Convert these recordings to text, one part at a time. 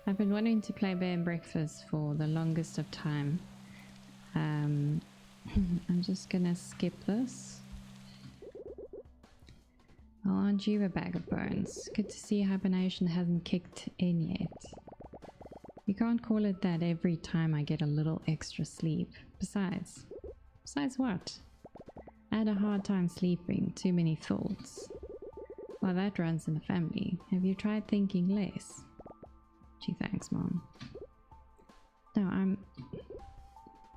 I've been wanting to play Bear and Breakfast for the longest of time. I'm just gonna skip this. Oh, aren't you a bag of bones? Good to see hibernation hasn't kicked in yet. You can't call it that every time I get a little extra sleep. Besides what? I had a hard time sleeping, too many thoughts. Well, that runs in the family. Have you tried thinking less? Gee, thanks, Mom. No,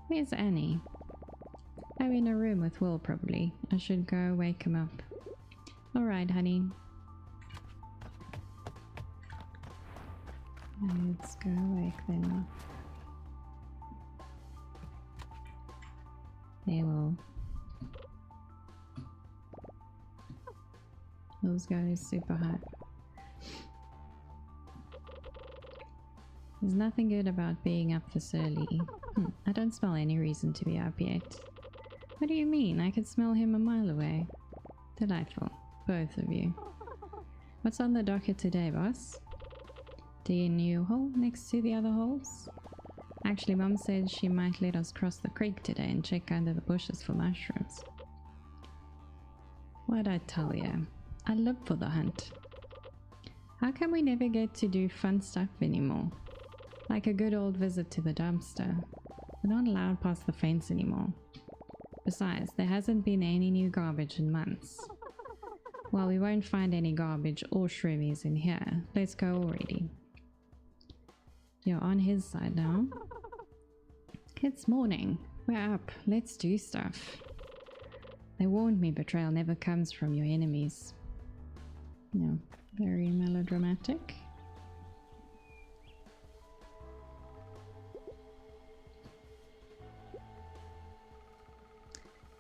Where's Annie? I'm in a room with Will, probably. I should go wake him up. Alright, honey. Let's go wake them up. They will. Those guys super hot. There's nothing good about being up this early. I don't smell any reason to be up yet. What do you mean? I could smell him a mile away. Delightful. Both of you. What's on the docket today, boss? The new hole next to the other holes? Actually, Mom said she might let us cross the creek today and check under the bushes for mushrooms. What'd I tell you? I live for the hunt. How come we never get to do fun stuff anymore? Like a good old visit to the dumpster. We're not allowed past the fence anymore. Besides, there hasn't been any new garbage in months. Well, we won't find any garbage or shroomies in here. Let's go already. You're on his side now. It's morning. We're up. Let's do stuff. They warned me betrayal never comes from your enemies. No, very melodramatic.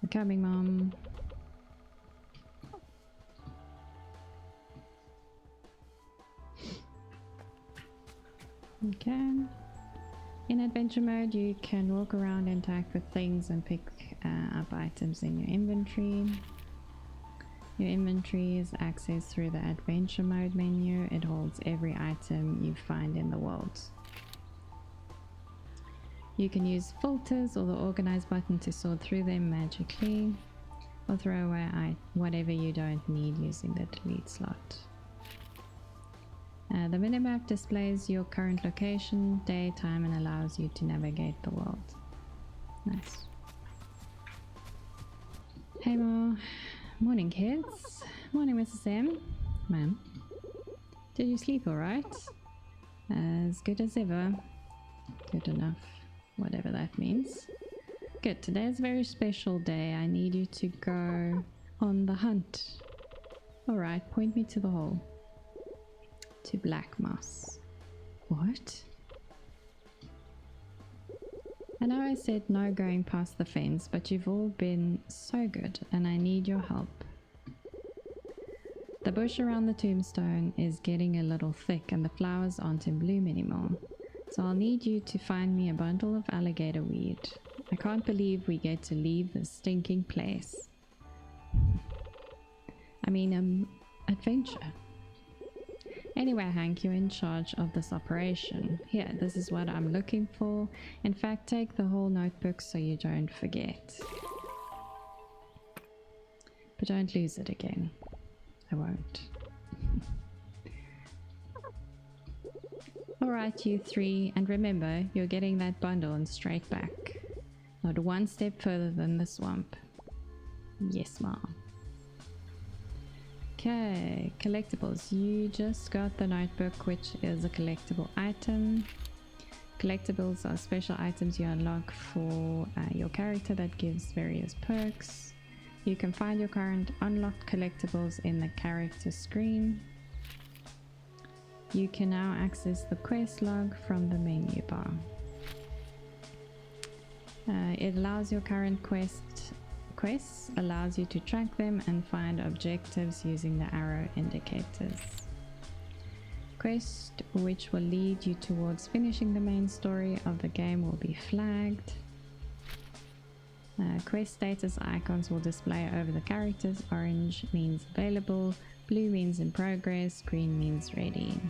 We're coming, Mom. Okay. In adventure mode, you can walk around, interact with things, and pick up items in your inventory. Your inventory is accessed through the adventure mode menu. It holds every item you find in the world. You can use filters or the organize button to sort through them magically, or throw away whatever you don't need using the delete slot. The minimap displays your current location, day, time, and allows you to navigate the world. Nice. Hey Ma. Morning kids. Morning Mrs. M. Ma'am. Did you sleep alright? As good as ever. Good enough. Whatever that means. Good. Today is a very special day. I need you to go on the hunt. Alright, point me to the hole. To Black Moss. What? I know I said no going past the fence, but you've all been so good and I need your help. The bush around the tombstone is getting a little thick and the flowers aren't in bloom anymore. So I'll need you to find me a bundle of alligator weed. I can't believe we get to leave this stinking place. I mean, adventure. Anyway, Hank, you're in charge of this operation. Here, this is what I'm looking for. In fact, take the whole notebook so you don't forget. But don't lose it again. I won't. Alright, you three, and remember, you're getting that bundle and straight back. Not one step further than the swamp. Yes, Mom. Okay, collectibles. You just got the notebook, which is a collectible item. Collectibles are special items you unlock for your character that gives various perks. You can find your current unlocked collectibles in the character screen. You can now access the quest log from the menu bar. It allows your current quests allows you to track them and find objectives using the arrow indicators. Quest which will lead you towards finishing the main story of the game will be flagged. Quest status icons will display over the characters. Orange means available, blue means in progress, green means ready.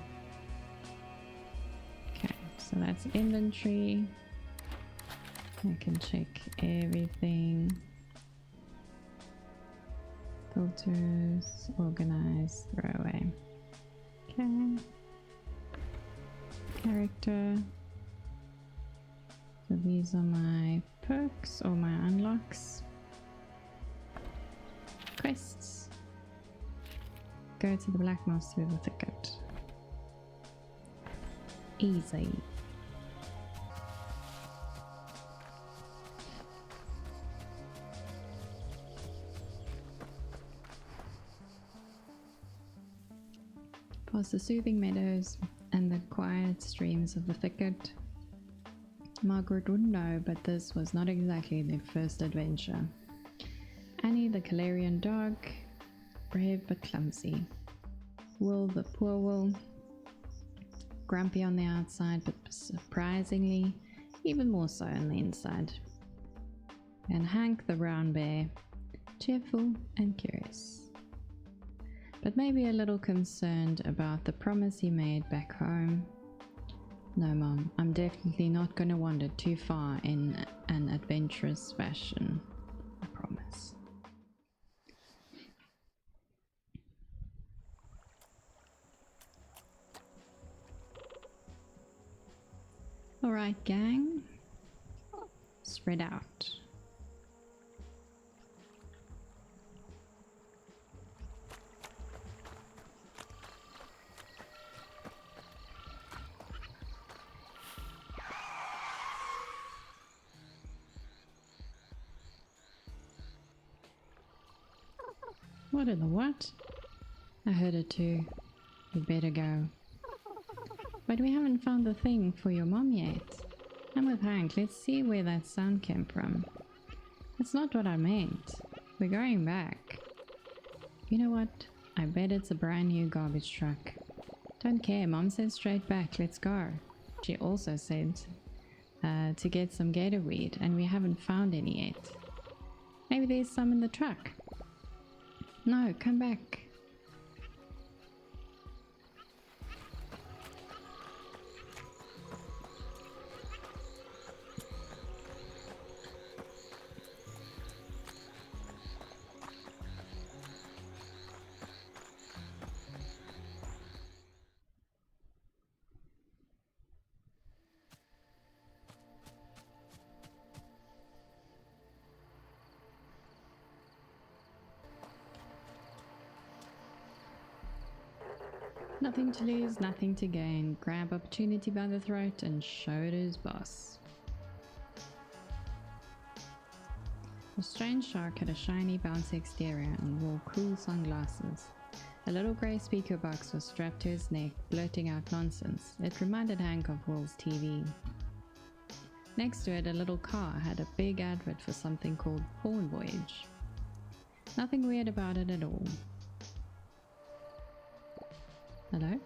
So that's inventory. I can check everything. Filters, organize, throw away. Okay. Character. So these are my perks or my unlocks. Quests. Go to the black moss through the thicket. Easy. Past the soothing meadows and the quiet streams of the thicket. Margaret wouldn't know, but this was not exactly their first adventure. Annie the Calarian dog, brave but clumsy. Will the poor Will, grumpy on the outside but surprisingly even more so on the inside. And Hank the brown bear, cheerful and curious. But maybe a little concerned about the promise he made back home. No, Mom, I'm definitely not going to wander too far in an adventurous fashion. I promise. Alright, gang. Spread out. What in the what? I heard it too. We better go. But we haven't found the thing for your mom yet. I'm with Hank. Let's see where that sound came from. That's not what I meant. We're going back. You know what? I bet it's a brand new garbage truck. Don't care. Mom said straight back. Let's go. She also said to get some gator weed, and we haven't found any yet. Maybe there's some in the truck. No, come back. Nothing to lose, nothing to gain. Grab opportunity by the throat and show it to his boss. The strange shark had a shiny, bouncy exterior and wore cool sunglasses. A little grey speaker box was strapped to his neck, blurting out nonsense. It reminded Hank of Will's TV. Next to it, a little car had a big advert for something called Pawn Voyage. Nothing weird about it at all. Hello?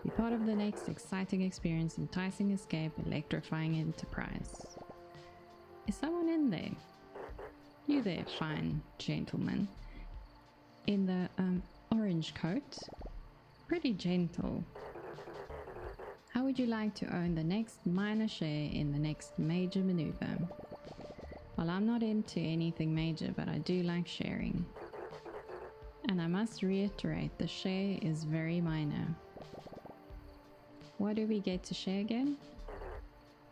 Be part of the next exciting experience, enticing escape, electrifying enterprise. Is someone in there? You there, fine gentleman. In the, orange coat? Pretty gentle. How would you like to own the next minor share in the next major maneuver? Well, I'm not into anything major, but I do like sharing. And I must reiterate, the share is very minor. What do we get to share again?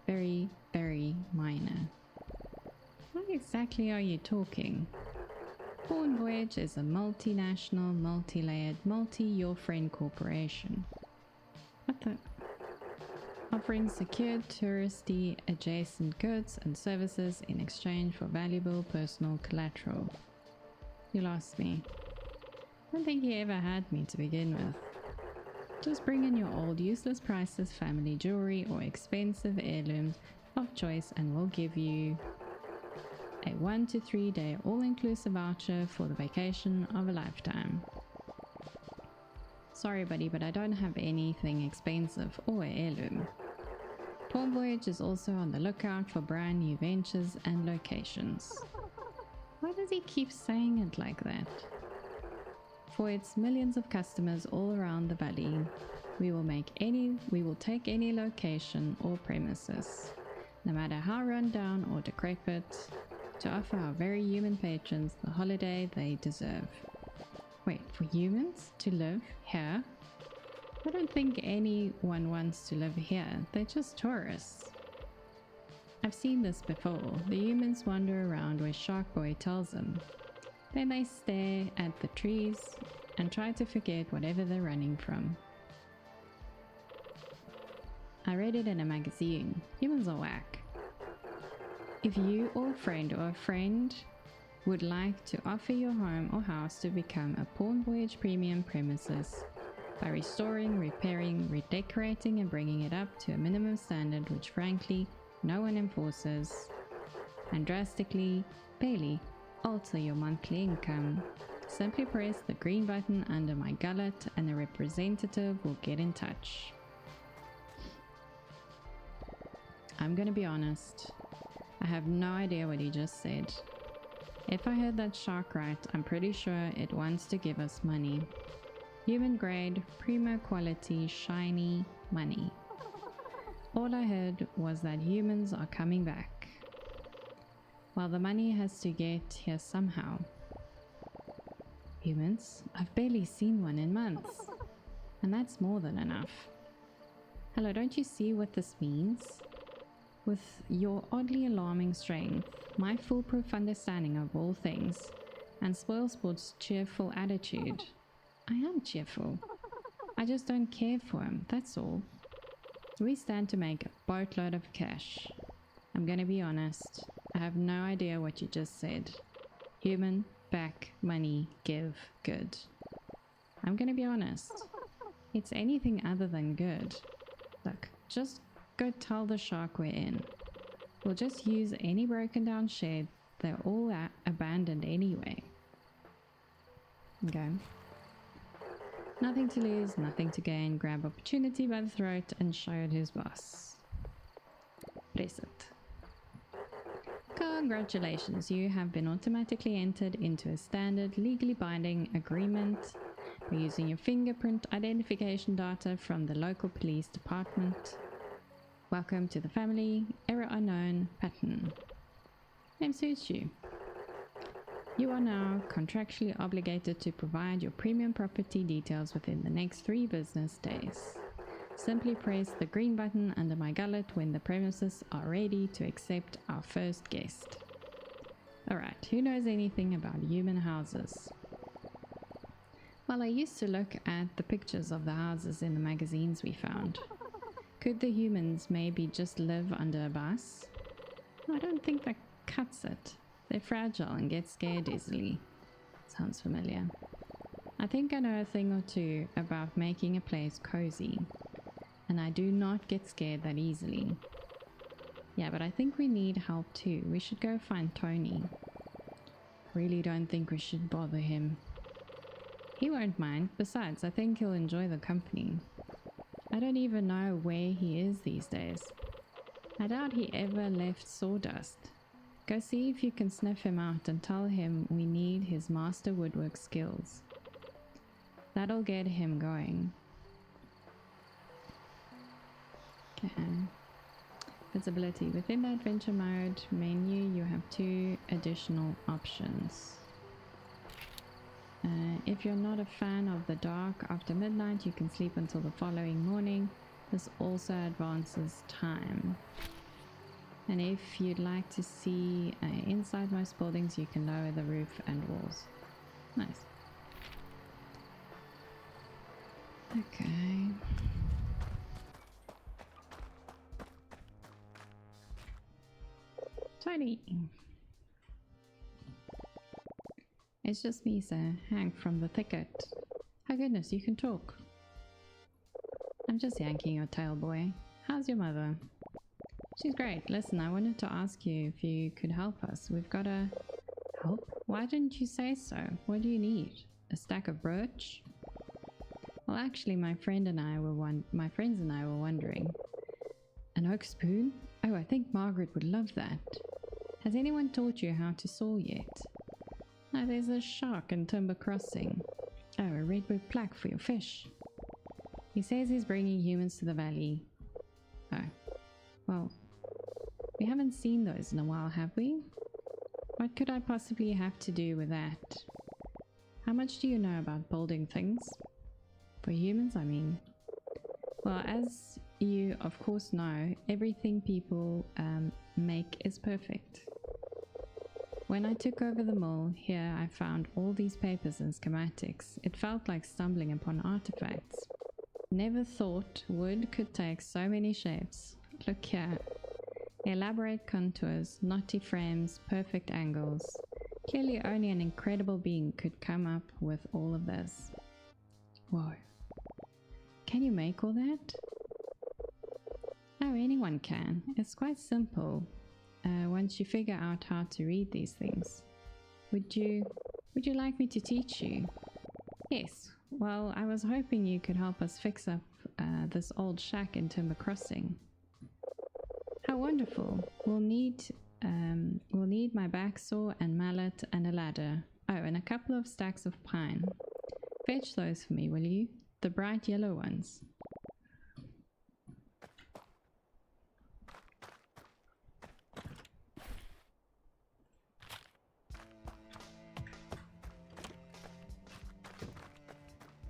Very, very minor. What exactly are you talking? Pawn Voyage is a multinational, multi-layered, multi-your-friend corporation. What the? Offering secured touristy adjacent goods and services in exchange for valuable personal collateral. You lost me. I don't think you ever had me to begin with. Just bring in your old useless priceless family jewelry or expensive heirlooms of choice and we'll give you a 1 to 3 day all-inclusive voucher for the vacation of a lifetime. Sorry buddy, but I don't have anything expensive or heirloom. Pawn Voyage is also on the lookout for brand new ventures and locations. Why does he keep saying it like that? For its millions of customers all around the valley, We will take any location or premises, no matter how run down or decrepit, to offer our very human patrons the holiday they deserve. Wait, for humans to live here? I don't think anyone wants to live here. They're just tourists. I've seen this before. The humans wander around where Shark Boy tells them. Then they stare at the trees and try to forget whatever they're running from. I read it in a magazine. Humans are whack. If you or a friend would like to offer your home or house to become a Pawn Voyage premium premises by restoring, repairing, redecorating and bringing it up to a minimum standard which frankly no one enforces, and drastically, barely alter your monthly income, simply press the green button under my gullet and a representative will get in touch. I'm gonna be honest, I have no idea what he just said. If I heard that shark right, I'm pretty sure it wants to give us money. Human grade, primo quality, shiny money. All I heard was that humans are coming back. Well, the money has to get here somehow. Humans? I've barely seen one in months. And that's more than enough. Hello, don't you see what this means? With your oddly alarming strength, my foolproof understanding of all things, and Spoilsport's cheerful attitude. I am cheerful. I just don't care for him, that's all. We stand to make a boatload of cash. I'm gonna be honest, I have no idea what you just said. Human, back, money, give, good. I'm gonna be honest, it's anything other than good. Look, just go tell the shark we're in. We'll just use any broken down shed, they're all abandoned anyway. Okay. Nothing to lose, nothing to gain. Grab opportunity by the throat and show it his boss. Press it. Congratulations, you have been automatically entered into a standard legally binding agreement by using your fingerprint identification data from the local police department. Welcome to the family. Error unknown pattern. Name suits you. You are now contractually obligated to provide your premium property details within the next 3 business days. Simply press the green button under my gullet when the premises are ready to accept our first guest. Alright, who knows anything about human houses? Well, I used to look at the pictures of the houses in the magazines we found. Could the humans maybe just live under a bus? I don't think that cuts it. They're fragile and get scared easily. Sounds familiar. I think I know a thing or two about making a place cozy, and I do not get scared that easily. Yeah, but I think we need help too. We should go find Tony. Really don't think we should bother him. He won't mind. Besides, I think he'll enjoy the company. I don't even know where he is these days. I doubt he ever left Sawdust. Go see if you can sniff him out and tell him we need his master woodwork skills. That'll get him going. Okay. Visibility. Within the adventure mode menu, you have 2 additional options. If you're not a fan of the dark after midnight, you can sleep until the following morning. This also advances time. And if you'd like to see inside most buildings, you can lower the roof and walls. Nice. Okay. Tony. It's just me, sir. Hank from the thicket. Oh goodness, you can talk. I'm just yanking your tail, boy. How's your mother? She's great. Listen, I wanted to ask you if you could help us. We've got a... Help? Why didn't you say so? What do you need? A stack of birch? Well, actually, my friends and I were wondering. An oak spoon? Oh, I think Margaret would love that. Has anyone taught you how to saw yet? Oh, there's a shark in Timber Crossing. Oh, a redwood plaque for your fish. He says he's bringing humans to the valley. Oh, well, we haven't seen those in a while, have we? What could I possibly have to do with that? How much do you know about building things? For humans, I mean. Well, as you of course know, everything people make is perfect. When I took over the mill here, I found all these papers and schematics. It felt like stumbling upon artifacts. Never thought wood could take so many shapes. Look here. Elaborate contours, knotty frames, perfect angles. Clearly only an incredible being could come up with all of this. Whoa. Can you make all that? Oh, anyone can. It's quite simple. Once you figure out how to read these things. Would you like me to teach you? Yes. Well, I was hoping you could help us fix up this old shack in Timber Crossing. How wonderful. We'll need my back saw and mallet and a ladder. Oh, and a couple of stacks of pine. Fetch those for me, will you? The bright yellow ones.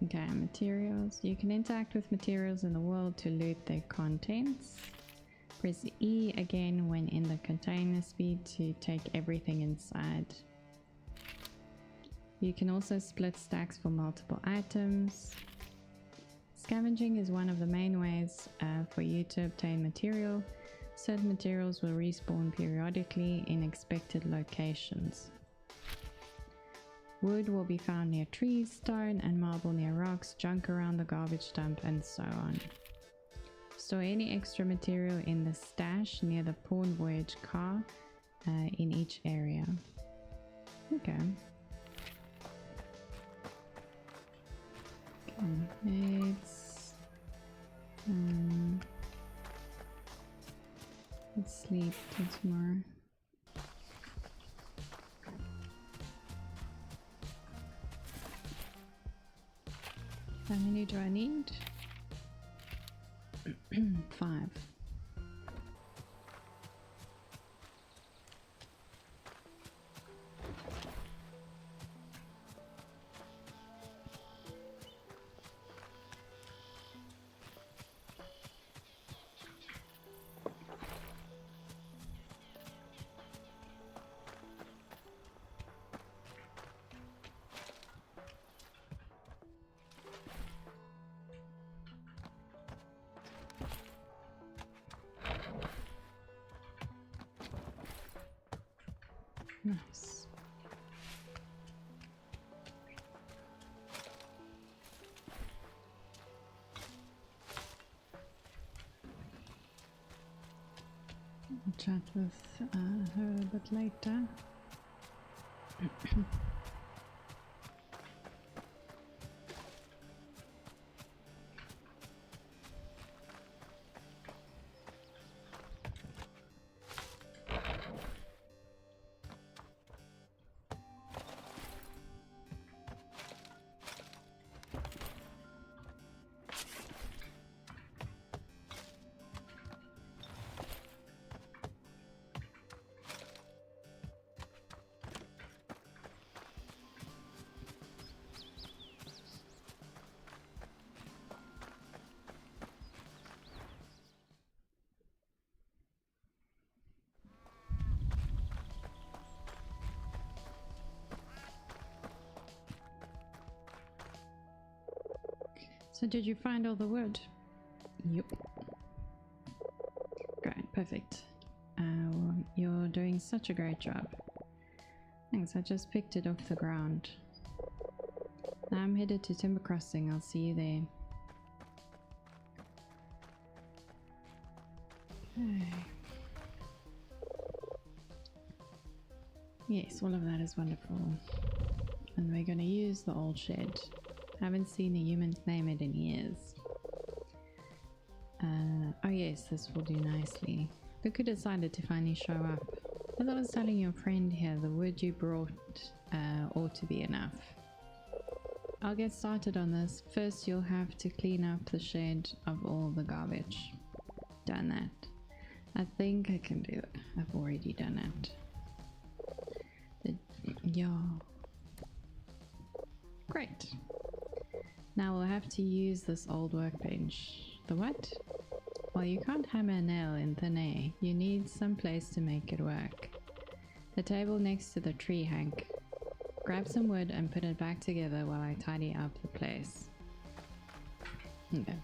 Okay, materials. You can interact with materials in the world to loot their contents. Press E again when in the container speed to take everything inside. You can also split stacks for multiple items. Scavenging is one of the main ways for you to obtain material. Certain materials will respawn periodically in expected locations. Wood will be found near trees, stone and marble near rocks, junk around the garbage dump, and so on. Store any extra material in the stash near the pawn voyage car in each area. Okay. Let's sleep till tomorrow. How many do I need? 5. Nice. I'll chat with her a bit later. So did you find all the wood? Yep. Great, perfect. Well, you're doing such a great job. Thanks, I just picked it off the ground. Now I'm headed to Timber Crossing. I'll see you there. Okay. Yes, all of that is wonderful. And we're going to use the old shed. Haven't seen a human claim it in years. Oh yes, this will do nicely. Look who decided to finally show up. As I was telling your friend here, the wood you brought ought to be enough. I'll get started on this. First, you'll have to clean up the shed of all the garbage. Done that. I think I can do it. I've already done it. Yeah. Great. Now we'll have to use this old workbench. The what? Well, you can't hammer a nail in thin air. You need some place to make it work. The table next to the tree, Hank. Grab some wood and put it back together while I tidy up the place. Okay.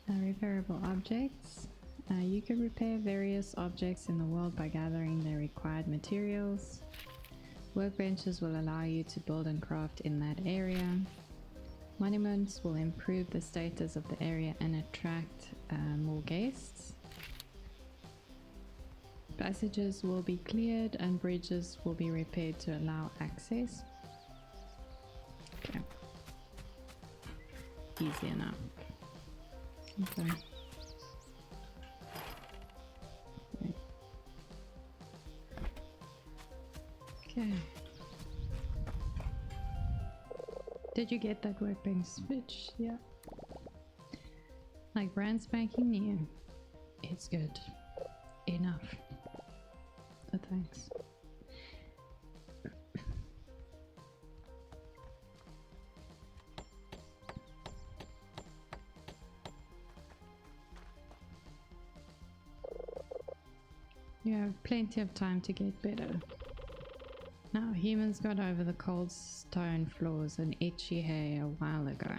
Repairable objects. You can repair various objects in the world by gathering the required materials. Workbenches will allow you to build and craft in that area. Monuments will improve the status of the area and attract more guests. Passages will be cleared and bridges will be repaired to allow access. Okay. Easy enough. Okay. Okay. Did you get that workbench switch? Yeah. Like brand spanking new. It's good. Enough. Oh, thanks. You have plenty of time to get better. Now, humans got over the cold stone floors and itchy hair a while ago.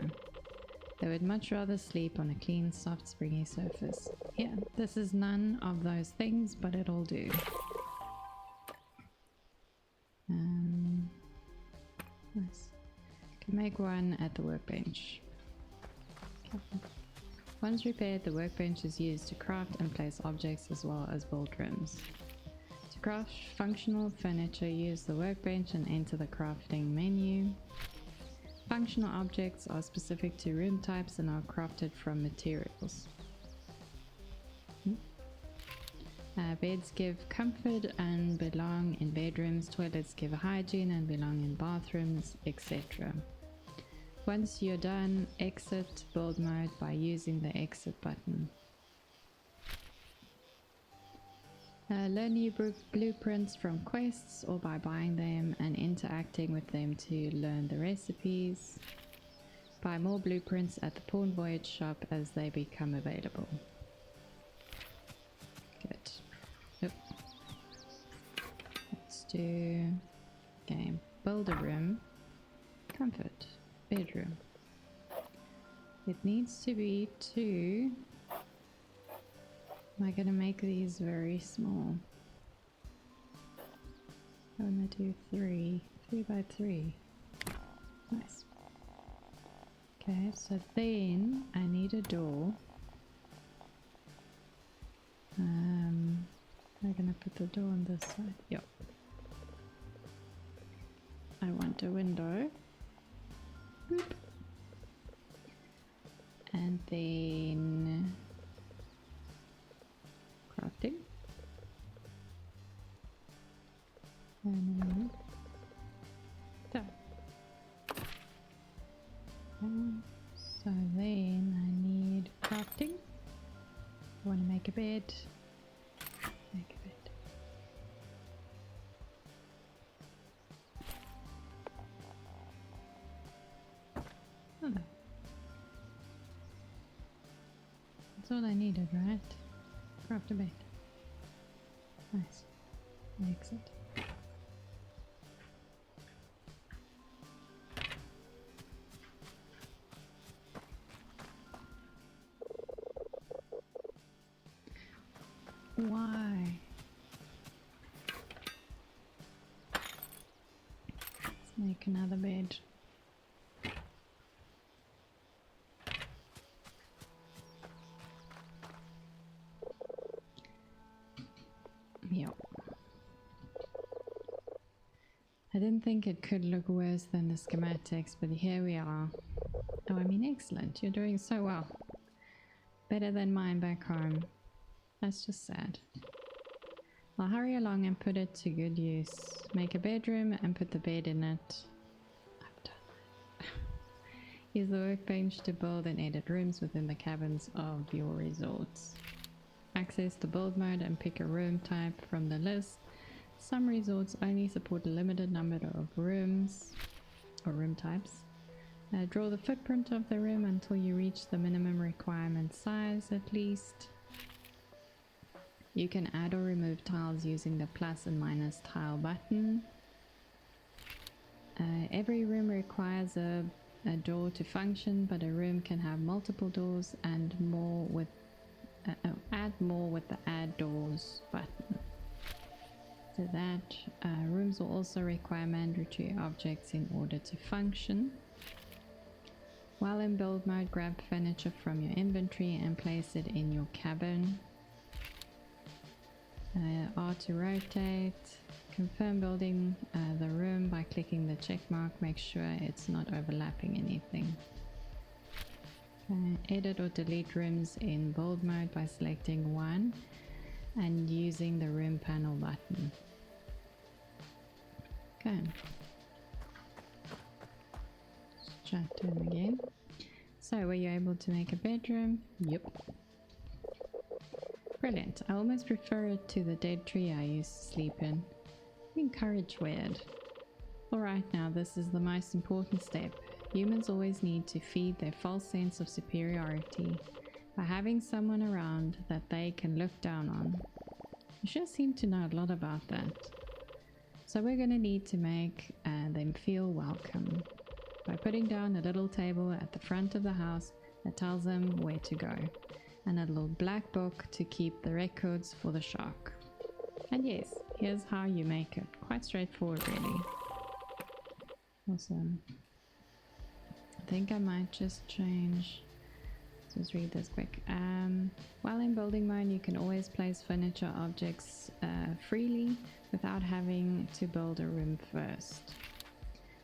They would much rather sleep on a clean, soft, springy surface. Yeah, this is none of those things, but it'll do. Nice. Can make one at the workbench. Once repaired, the workbench is used to craft and place objects as well as build rooms. To craft functional furniture, use the workbench and enter the crafting menu. Functional objects are specific to room types and are crafted from materials. Beds give comfort and belong in bedrooms, toilets give hygiene and belong in bathrooms, etc. Once you're done, exit build mode by using the exit button. Learn new blueprints from quests or by buying them and interacting with them to learn the recipes. Buy more blueprints at the Pawn Voyage shop as they become available. Good. Yep. Let's do game. Build a room. Comfort. Bedroom. It needs to be 2. Am I gonna make these very small? I wanna do 3 by 3. Nice. Okay, so then I need a door. I'm gonna put the door on this side. Yep. I want a window. Boop. And then crafting. And so then I need crafting. I want to make a bed. Make a bed. Oh, that's all I needed, right? Craft a bed. Nice. Exit. Why? Let's make another bed. Yep. I didn't think it could look worse than the schematics, but here we are. Oh, I mean, excellent. You're doing so well. Better than mine back home. That's just sad. I'll hurry along and put it to good use. Make a bedroom and put the bed in it. I've done Use the workbench to build and edit rooms within the cabins of your resorts. Access the build mode and pick a room type from the list. Some resorts only support a limited number of rooms or room types. Draw the footprint of the room until you reach the minimum requirement size at least. You can add or remove tiles using the plus and minus tile button. Every room requires a door to function, but a room can have multiple doors and more with add more with the add doors button. So that rooms will also require mandatory objects in order to function. While in build mode, grab furniture from your inventory and place it in your cabin. R to rotate. Confirm building the room by clicking the check mark. Make sure it's not overlapping anything. Edit or delete rooms in build mode by selecting one and using the room panel button. Okay. Let's chat to him again. So, were you able to make a bedroom? Yep. Brilliant. I almost prefer it to the dead tree I used to sleep in. Encourage weird. Alright, now this is the most important step. Humans always need to feed their false sense of superiority by having someone around that they can look down on. You sure seem to know a lot about that. So we're going to need to make them feel welcome by putting down a little table at the front of the house that tells them where to go, and a little black book to keep the records for the shark. And yes, here's how you make it. Quite straightforward, really. Awesome. I think I might just change. Let's just read this quick. While in building mode, you can always place furniture objects freely without having to build a room first.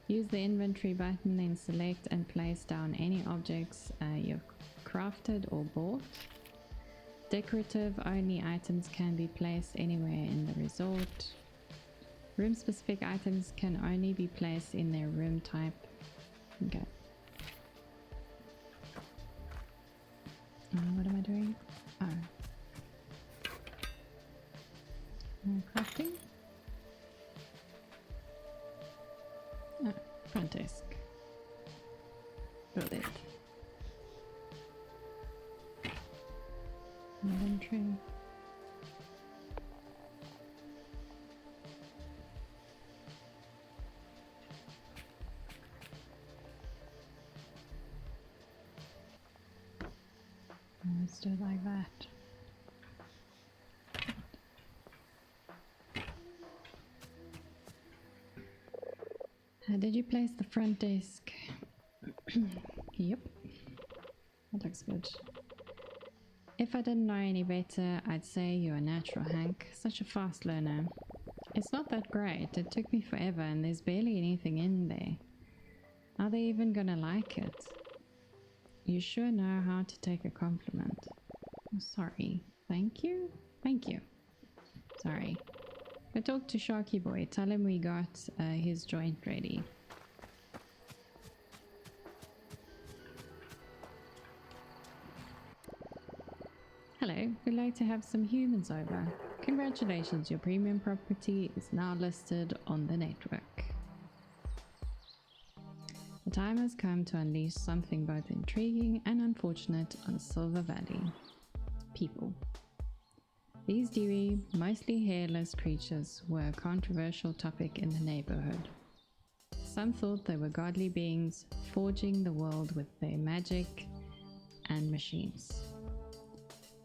Use the inventory button, then select and place down any objects you've crafted or bought. Decorative only items can be placed anywhere in the resort. Room specific items can only be placed in their room type. Okay. What am I doing? Oh. Crafting? Oh, front desk. Build it. Inventory. Let's do it like that. Did you place the front desk? Yep. That looks good. If I didn't know any better, I'd say you're a natural, Hank. Such a fast learner. It's not that great. It took me forever and there's barely anything in there. Are they even gonna like it? You sure know how to take a compliment. Oh, sorry. Thank you? Thank you. Sorry. Go talk to Sharky Boy. Tell him we got his joint ready. Hello, we'd like to have some humans over. Congratulations, your premium property is now listed on the network. The time has come to unleash something both intriguing and unfortunate on Silver Valley. People. These dewy, mostly hairless creatures were a controversial topic in the neighborhood. Some thought they were godly beings forging the world with their magic and machines.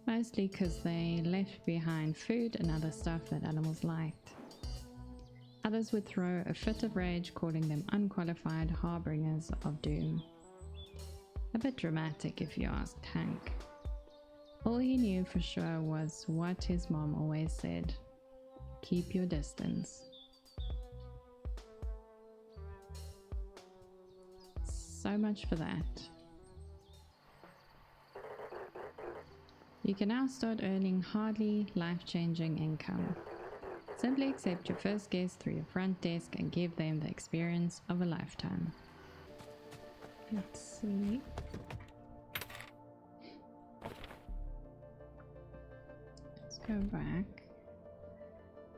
Mostly because they left behind food and other stuff that animals liked. Others would throw a fit of rage, calling them unqualified harbingers of doom. A bit dramatic if you asked Hank. All he knew for sure was what his mom always said: keep your distance. So much for that. You can now start earning hardly life-changing income. Simply accept your first guest through your front desk and give them the experience of a lifetime. Let's see. Let's go back.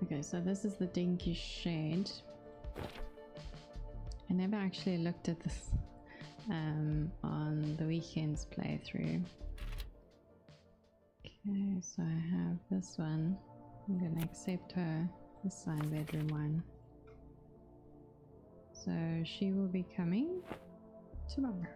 Okay, so this is the dinky shed. I never actually looked at this on the weekend's playthrough. Okay, so I have this one. I'm gonna accept her, the side bedroom one. So she will be coming tomorrow.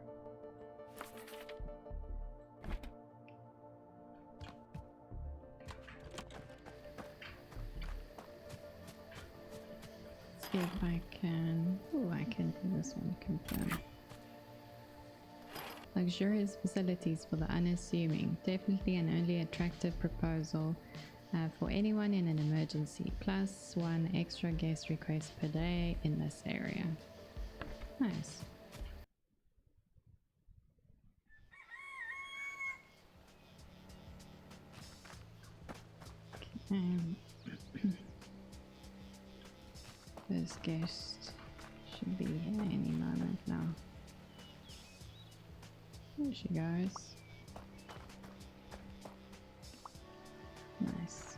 Let's see if I can. Oh, I can do this one. Confirm. Luxurious facilities for the unassuming. Definitely an only attractive proposal for anyone in an emergency. Plus 1 extra guest request per day in this area. Nice. Okay. This guest should be here any moment now. There she goes. Nice.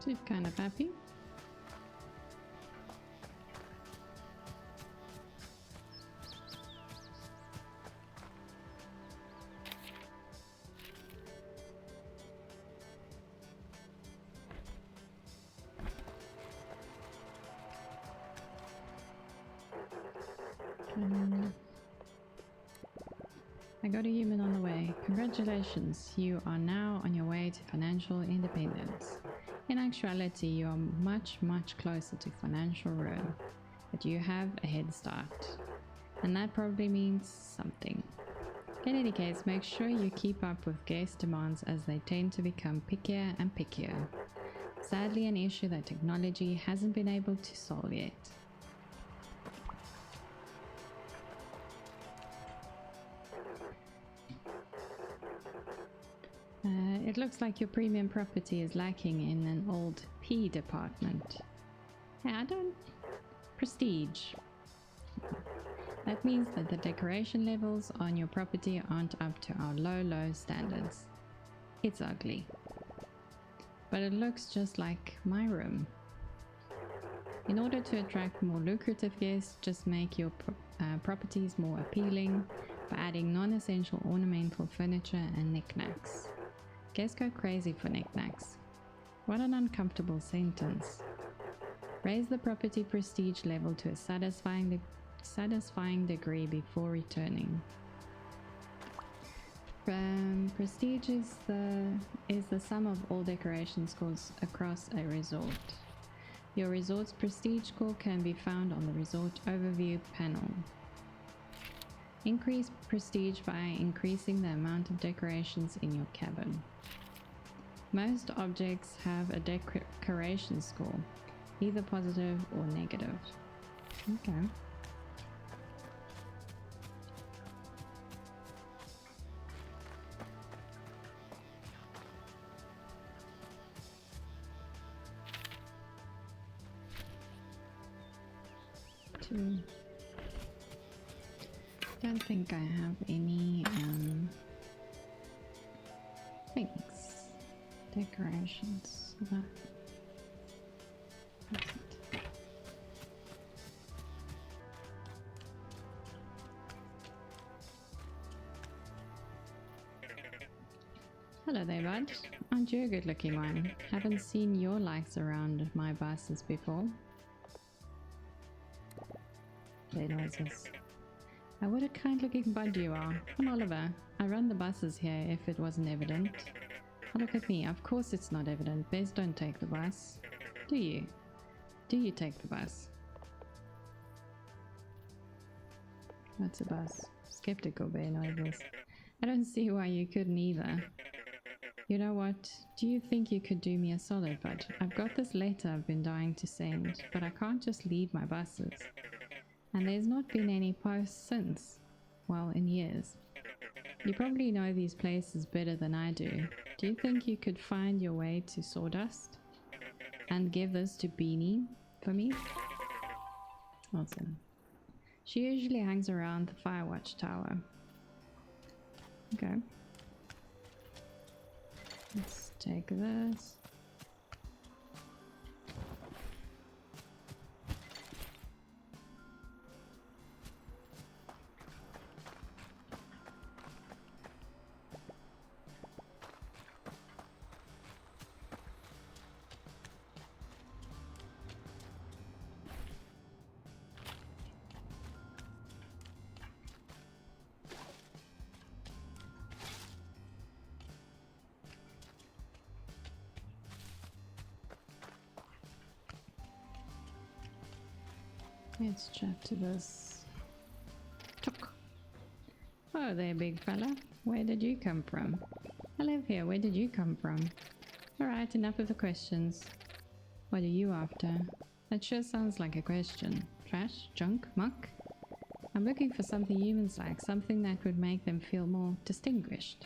She's kind of happy. I got a human on the way. Congratulations, you are now on your way to financial independence. In actuality, you are much closer to financial ruin, but you have a head start. And that probably means something. In any case, make sure you keep up with guest demands as they tend to become pickier and pickier. Sadly, an issue that technology hasn't been able to solve yet. It looks like your premium property is lacking in an old P department. Yeah, I don't... Prestige. That means that the decoration levels on your property aren't up to our low standards. It's ugly. But it looks just like my room. In order to attract more lucrative guests, just make your properties more appealing by adding non-essential ornamental furniture and knickknacks. Guests go crazy for knickknacks. What an uncomfortable sentence. Raise the property prestige level to a satisfying degree before returning. Prestige is the sum of all decoration scores across a resort. Your resort's prestige score can be found on the resort overview panel. Increase prestige by increasing the amount of decorations in your cabin. Most objects have a decoration score, either positive or negative. Okay. Don't think I have any things, decorations. That's it. Hello there, bud. Aren't you a good-looking one? Haven't seen your likes around my buses before. Play noises. Oh, what a kind-looking bud you are. I'm Oliver. I run the buses here if it wasn't evident. Oh, look at me. Of course it's not evident. Bears don't take the bus. Do you? Do you take the bus? What's a bus? Skeptical bear noises. I don't see why you couldn't either. You know what? Do you think you could do me a solid, bud? I've got this letter I've been dying to send, but I can't just leave my buses. And there's not been any posts since. Well, in years. You probably know these places better than I do. Do you think you could find your way to Sawdust? and give this to Beanie for me. Awesome. She usually hangs around the Firewatch Tower. Okay. Let's take this. Let's chat to this Tok. Oh there, big fella. Where did you come from? I live here. Where did you come from? Alright, enough of the questions. What are you after? That sure sounds like a question. Trash? Junk? Muck? I'm looking for something humans like, something that would make them feel more distinguished.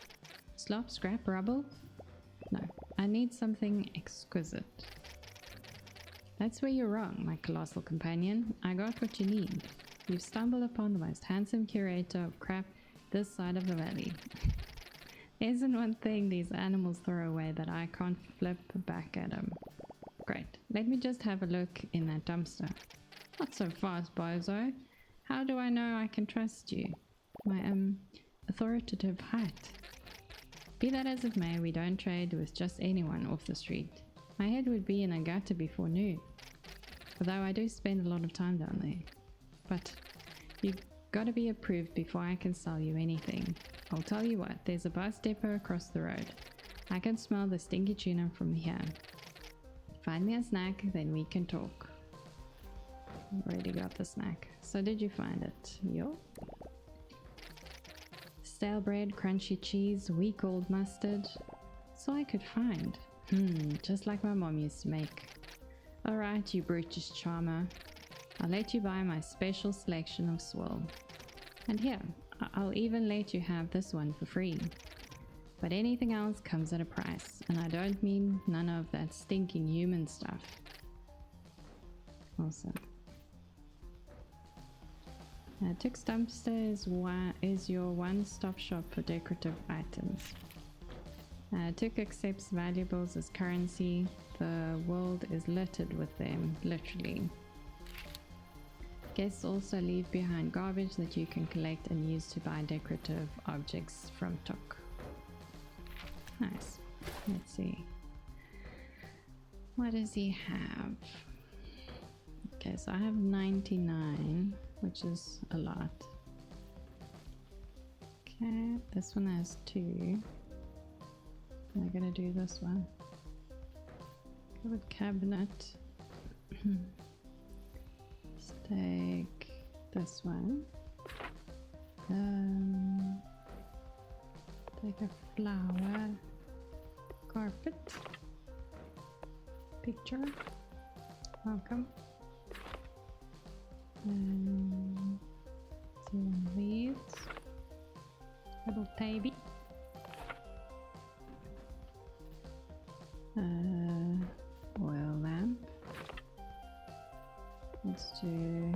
Slop, scrap, rubble? No, I need something exquisite. That's where you're wrong, my colossal companion. I got what you need. You've stumbled upon the most handsome curator of crap this side of the valley. There isn't one thing these animals throw away that I can't flip back at them. Great, let me just have a look in that dumpster. Not so fast, bozo. How do I know I can trust you? My, authoritative height. Be that as it may, we don't trade with just anyone off the street. My head would be in a gutter before noon, although I do spend a lot of time down there. But you've got to be approved before I can sell you anything. I'll tell you what, there's a bus depot across the road. I can smell the stinky tuna from here. Find me a snack, then we can talk. Already got the snack. So did you find it? Yo. Stale bread, crunchy cheese, week old mustard. So I could find. Just like my mom used to make. Alright, you brutish charmer. I'll let you buy my special selection of swill. And here, I'll even let you have this one for free. But anything else comes at a price, and I don't mean none of that stinking human stuff. Awesome. Tick's Dumpster is your one-stop shop for decorative items. Tick accepts valuables as currency. The world is littered with them, literally. Guests also leave behind garbage that you can collect and use to buy decorative objects from Tok. Nice. Let's see. What does he have? Okay, so I have 99, which is a lot. Okay, this one has 2. I'm gonna do this one. Go with cabinet. Let's take this one. Take a flower carpet. Picture. Welcome. See one of these. Little baby. Oil lamp. Let's do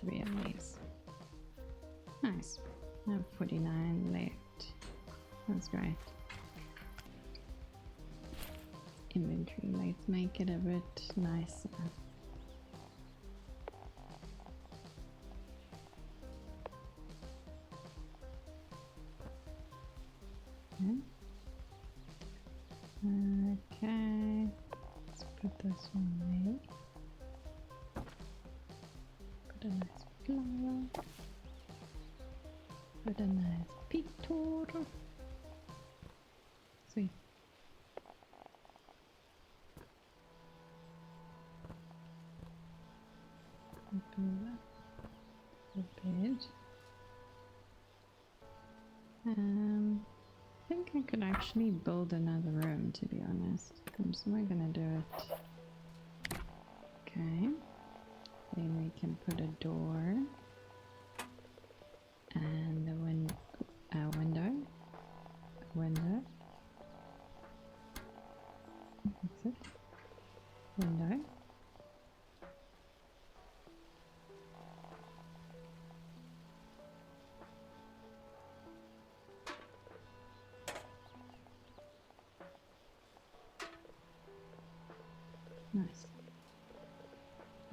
3 of these. Nice. I have 49 left. That's great. Inventory. Let's make it a bit nicer. Okay, let's put this one there. Put a nice flower. Put a nice picture. Sweet. Do that. The bed. I think I could actually build another room, to be honest. I'm just not gonna do it. Okay. Then we can put a door and a window. That's it.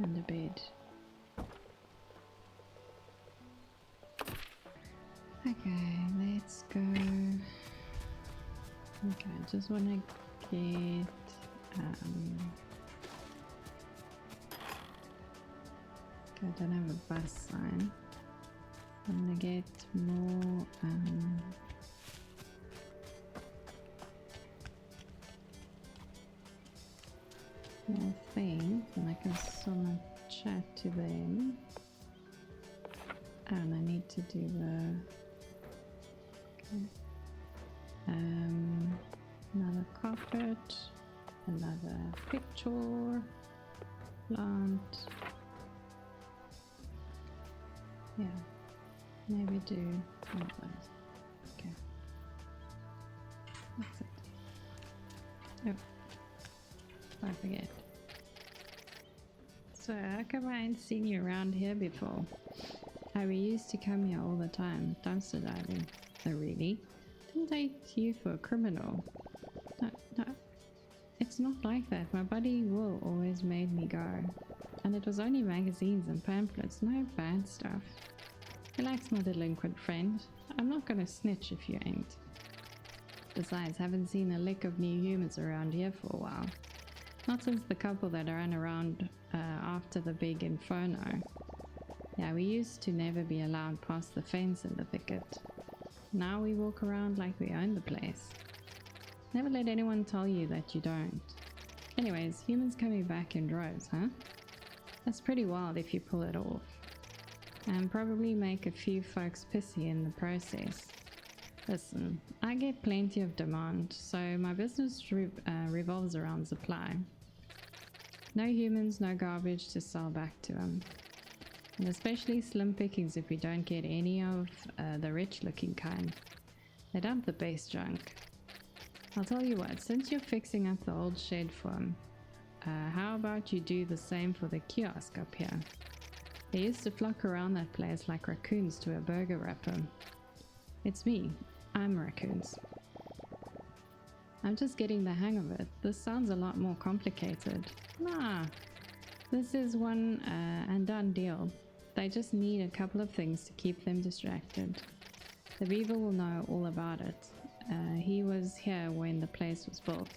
And a bed. Okay, let's go. Okay, I just want to get okay, I don't have a bus sign. I'm gonna get more more things, and I can someone chat to them. And I need to do the okay. Another carpet, another picture, plant. Yeah, maybe do all of those. Okay, that's it. Oh, I forget. So how come I ain't seen you around here before? We used to come here all the time, dumpster diving. Oh really? Didn't take you for a criminal. No, it's not like that. My buddy Will always made me go. And it was only magazines and pamphlets, no bad stuff. Relax, my delinquent friend. I'm not gonna snitch if you ain't. Besides, haven't seen a lick of new humans around here for a while. Not since the couple that ran around after the big inferno. Yeah, we used to never be allowed past the fence in the thicket. Now we walk around like we own the place. Never let anyone tell you that you don't. Anyways, humans coming back in droves, huh? That's pretty wild if you pull it off. And probably make a few folks pissy in the process. Listen, I get plenty of demand, so my business revolves around supply. No humans, no garbage to sell back to them. And especially slim pickings if we don't get any of the rich looking kind. They dump the base junk. I'll tell you what, since you're fixing up the old shed for them, how about you do the same for the kiosk up here? They used to flock around that place like raccoons to a burger wrapper. It's me, I'm raccoons. I'm just getting the hang of it. This sounds a lot more complicated. Nah, this is one and done deal. They just need a couple of things to keep them distracted. The beaver will know all about it. He was here when the place was built.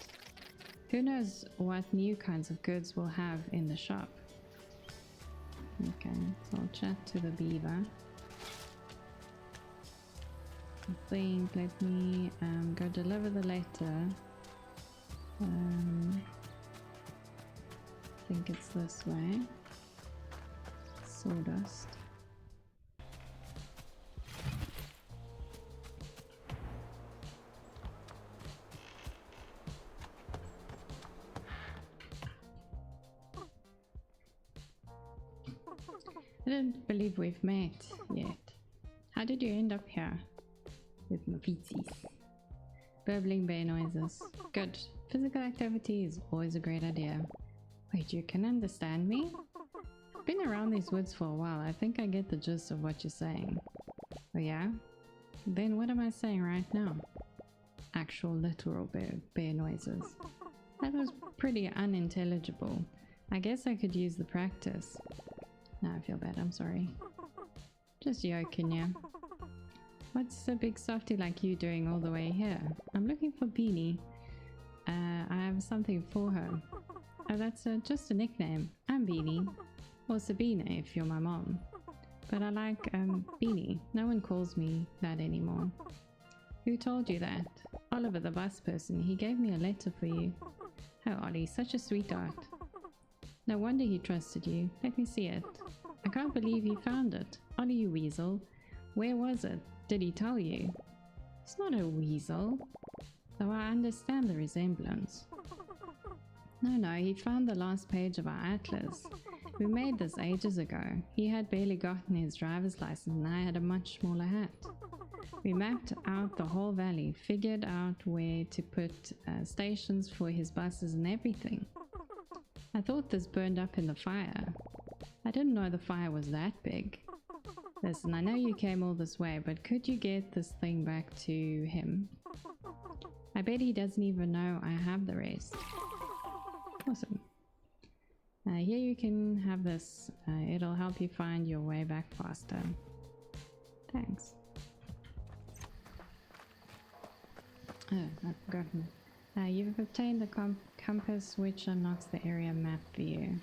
Who knows what new kinds of goods we'll have in the shop. Okay, so I'll chat to the beaver. I think, let me go deliver the letter. I think it's this way. Sawdust. I don't believe we've met yet. How did you end up here? With my feetsies. Burbling bear noises. Good. Physical activity is always a great idea. Wait, you can understand me? I've been around these woods for a while. I think I get the gist of what you're saying. Oh yeah? Then what am I saying right now? Actual literal bear noises. That was pretty unintelligible. I guess I could use the practice. No, I feel bad. I'm sorry. Just yoking you. What's a big softy like you doing all the way here? I'm looking for Beanie. I have something for her. Oh, that's just a nickname. I'm Beanie. Or Sabina if you're my mom. But I like Beanie. No one calls me that anymore. Who told you that? Oliver, the bus person. He gave me a letter for you. Oh, Ollie, such a sweetheart. No wonder he trusted you. Let me see it. I can't believe he found it. Ollie, you weasel. Where was it? Did he tell you? He's not a weasel. Though I understand the resemblance. No, he found the last page of our atlas. We made this ages ago. He had barely gotten his driver's license and I had a much smaller hat. We mapped out the whole valley, figured out where to put stations for his buses and everything. I thought this burned up in the fire. I didn't know the fire was that big. Listen, I know you came all this way, but could you get this thing back to him? I bet he doesn't even know I have the rest. Awesome. Here you can have this. It'll help you find your way back faster. Thanks. Oh, I've forgotten. You've obtained the compass which unlocks the area map view.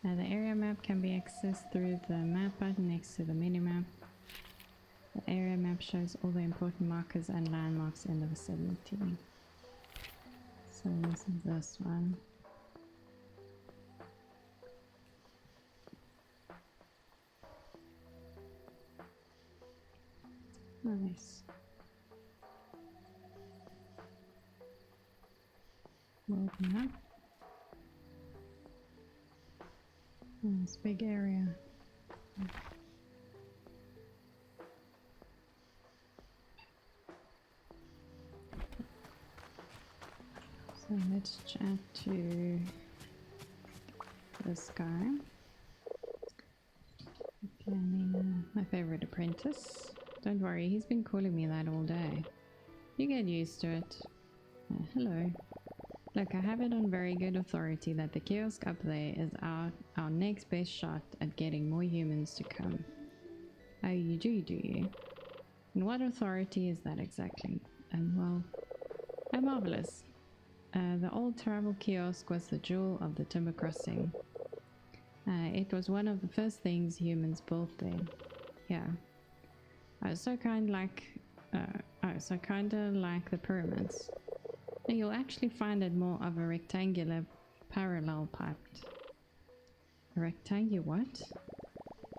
The area map can be accessed through the map button next to the minimap. The area map shows all the important markers and landmarks in the vicinity. So this is this one. Nice. World map. Nice big area. So let's chat to this guy. My favorite apprentice. Don't worry, he's been calling me that all day. You get used to it. Hello. Look, I have it on very good authority that the kiosk up there is our next best shot at getting more humans to come. Oh, you do you? And what authority is that exactly? And well, marvelous. The old travel kiosk was the jewel of the timber crossing. It was one of the first things humans built there. Yeah. So kinda like the pyramids. And you'll actually find it more of a rectangular parallel piped. A rectangular what?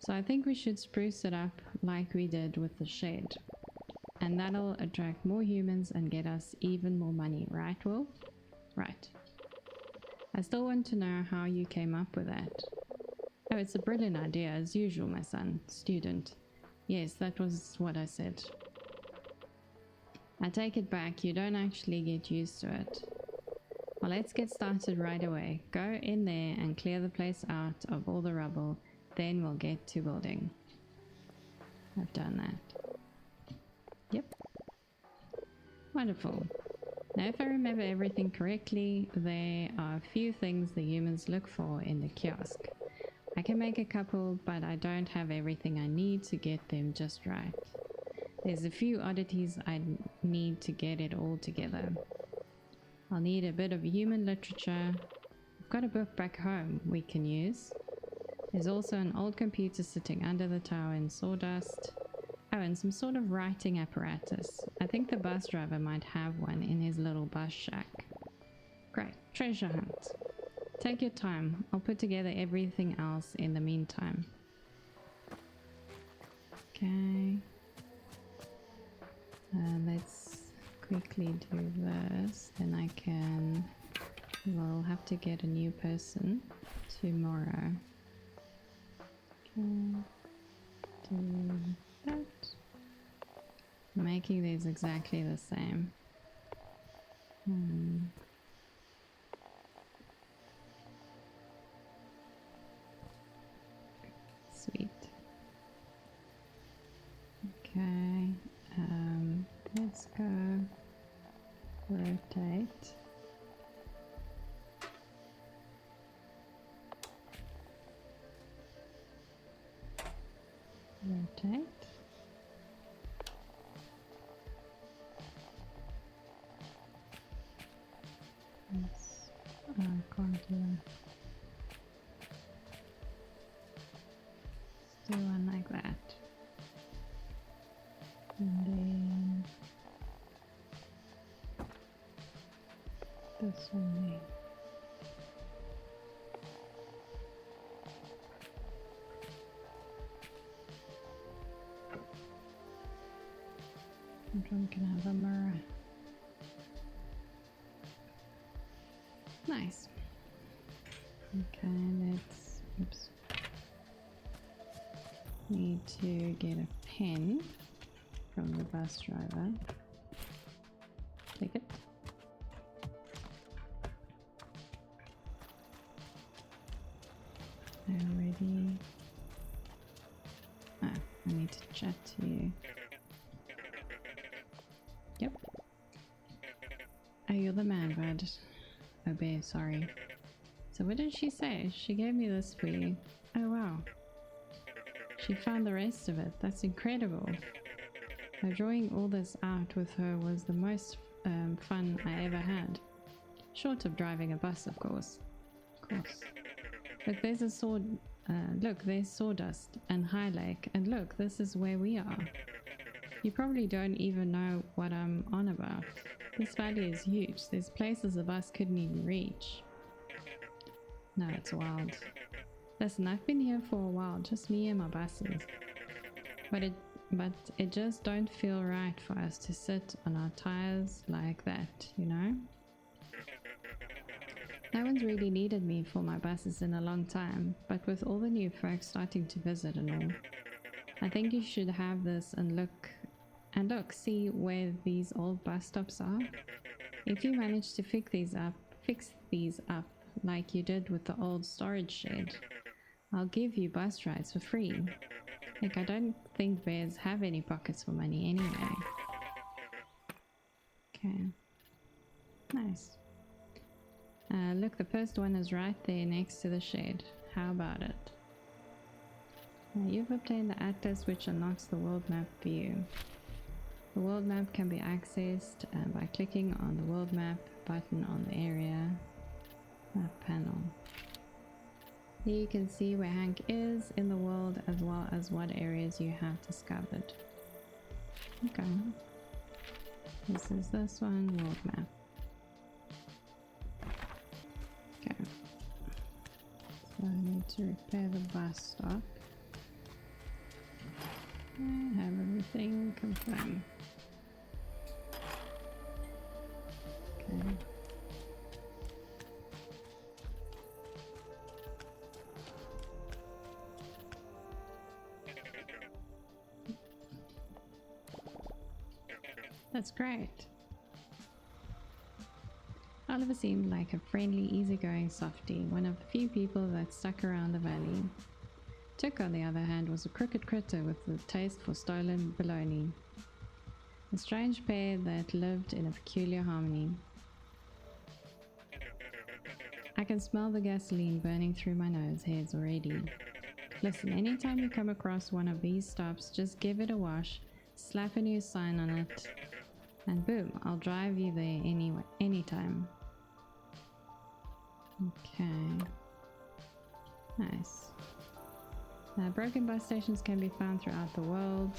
So I think we should spruce it up like we did with the shed. And that'll attract more humans and get us even more money, right, Will? Right. I still want to know how you came up with that. Oh, it's a brilliant idea, as usual, my son. Student. Yes, that was what I said. I take it back, you don't actually get used to it. Well, let's get started right away. Go in there and clear the place out of all the rubble, then we'll get to building. I've done that. Yep. Wonderful. Now, if I remember everything correctly, there are a few things the humans look for in the kiosk. I can make a couple, but I don't have everything I need to get them just right. There's a few oddities I need to get it all together. I'll need a bit of human literature. I've got a book back home we can use. There's also an old computer sitting under the tower in sawdust. Oh, and some sort of writing apparatus. I think the bus driver might have one in his little bus shack. Great, treasure hunt. Take your time. I'll put together everything else in the meantime. Okay. Let's quickly do this. Then I can... We'll have to get a new person tomorrow. Okay. Do that. Making these exactly the same. Sweet. Okay. Let's go rotate. Rotate. Yes. I can't do that. Let's do one like that. And then this one there. Which one can have a mirror? Nice. Okay, let's, oops. Need to get a pen from the bus driver. Take it. Already. Ah, I need to chat to you. Yep. Oh, you're the man, bud. Oh, bear, sorry. So what did she say? She gave me this for you. Oh wow. She found the rest of it. That's incredible. Drawing all this out with her was the most fun I ever had. Short of driving a bus, of course. Look, there's a sword. Look, there's Sawdust and High Lake, and look, this is where we are. You probably don't even know what I'm on about. This valley is huge. There's places a bus couldn't even reach. No, it's wild. Listen, I've been here for a while, just me and my buses. But it just don't feel right for us to sit on our tires like that, you know? No one's really needed me for my buses in a long time, but with all the new folks starting to visit and all, I think you should have this and look, see where these old bus stops are. If you manage to fix these up like you did with the old storage shed, I'll give you bus rides for free. Like, I don't think bears have any pockets for money anyway. Okay. Nice. Look, the first one is right there next to the shed. How about it? Now you've obtained the atlas which unlocks the world map view. The world map can be accessed by clicking on the world map button on the area map panel. Here you can see where Hank is in the world as well as what areas you have discovered. Okay. This is this one, world map. Okay. So I need to repair the bus stop. I have everything confirmed. Okay. That's great. Oliver seemed like a friendly, easygoing softie, one of the few people that stuck around the valley. Tick, on the other hand, was a crooked critter with a taste for stolen baloney. A strange pair that lived in a peculiar harmony. I can smell the gasoline burning through my nose hairs already. Listen, anytime you come across one of these stops, just give it a wash, slap a new sign on it, and boom, I'll drive you there anytime. Okay. Nice. Broken bus stations can be found throughout the world.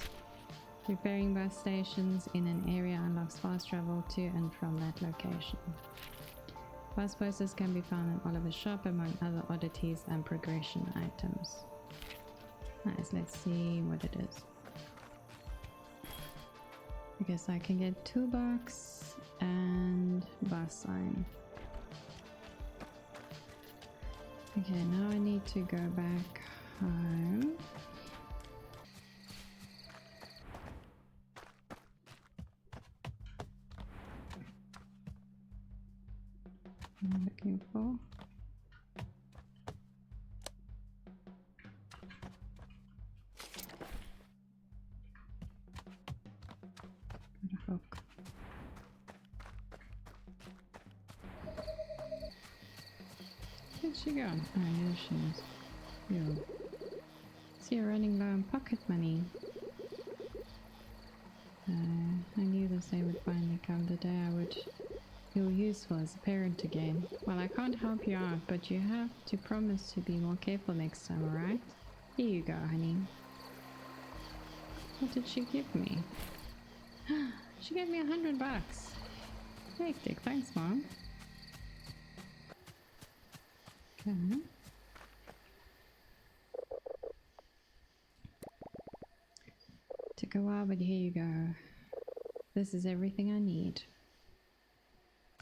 Repairing bus stations in an area unlocks fast travel to and from that location. Bus posters can be found in Oliver's shop among other oddities and progression items. Nice, let's see what it is. I guess I can get toolbox and bus sign. Okay, now I need to go back home. I'm looking for. Hook. Where'd she go? Oh, here she is. Yo. See, you're running low on pocket money. I knew this day would finally come, the day I would feel useful as a parent again. Well, I can't help you out, but you have to promise to be more careful next time, alright? Here you go, honey. What did she give me? She gave me $100. Hectic, thanks, Mom. Okay. Took a while, but here you go. This is everything I need.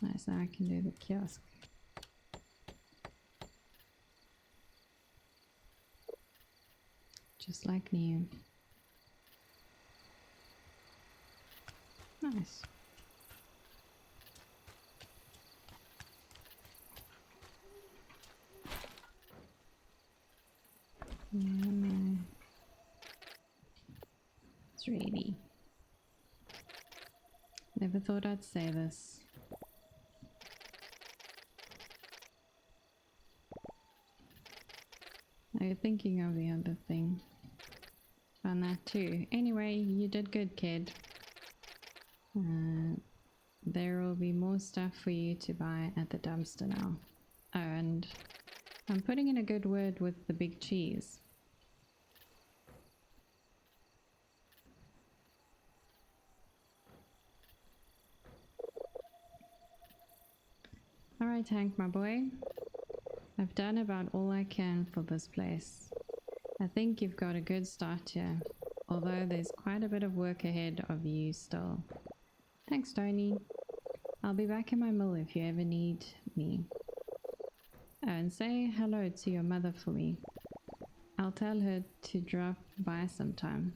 Nice, now I can do the kiosk. Just like new. Nice. Yeah, it's really. Never thought I'd say this. I'm thinking of the other thing. Found that too. Anyway, you did good, kid. There will be more stuff for you to buy at the dumpster now. Oh, and I'm putting in a good word with the big cheese. Alright, Hank, my boy. I've done about all I can for this place. I think you've got a good start here, although there's quite a bit of work ahead of you still. Thanks, Tony. I'll be back in my mill if you ever need me. Oh, and say hello to your mother for me. I'll tell her to drop by sometime.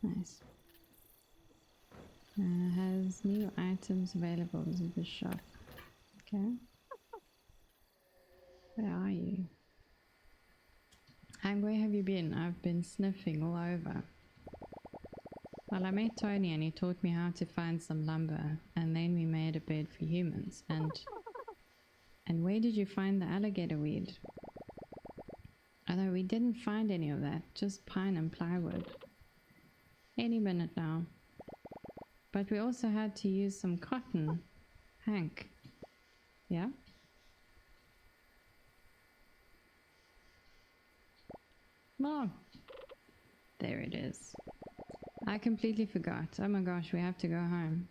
Nice. Has new items available in the shop. Okay. Where are you? Hank, where have you been? I've been sniffing all over. Well, I met Tony and he taught me how to find some lumber, and then we made a bed for humans. And where did you find the alligator weed? Although we didn't find any of that, just pine and plywood. Any minute now. But we also had to use some cotton. Hank. Yeah? Oh. There it is. I completely forgot. Oh my gosh, we have to go home.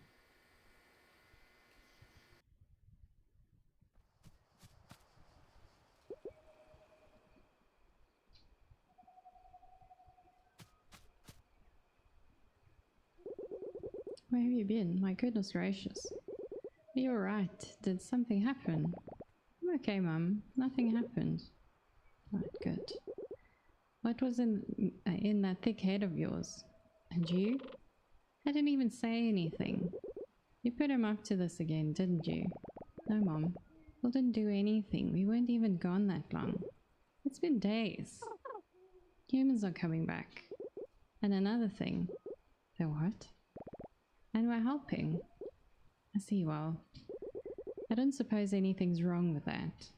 Where have you been? My goodness gracious. You're right. Did something happen? I'm okay, Mum. Nothing happened. Right, good. What was in that thick head of yours? And you? I didn't even say anything. You put him up to this again, didn't you? No, Mom. We didn't do anything. We weren't even gone that long. It's been days. Humans are coming back. And another thing. They're what? And we're helping. I see, well. I don't suppose anything's wrong with that.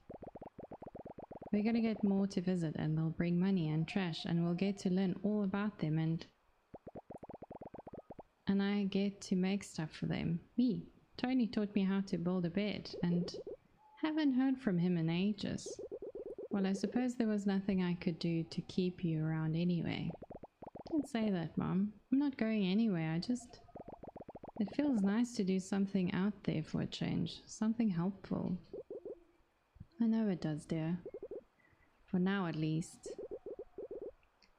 We're gonna get more to visit and they'll bring money and trash and we'll get to learn all about them and I get to make stuff for them. Me. Tony taught me how to build a bed and haven't heard from him in ages. Well, I suppose there was nothing I could do to keep you around anyway. Don't say that, Mom. I'm not going anywhere. It feels nice to do something out there for a change. Something helpful. I know it does, dear. For now, at least.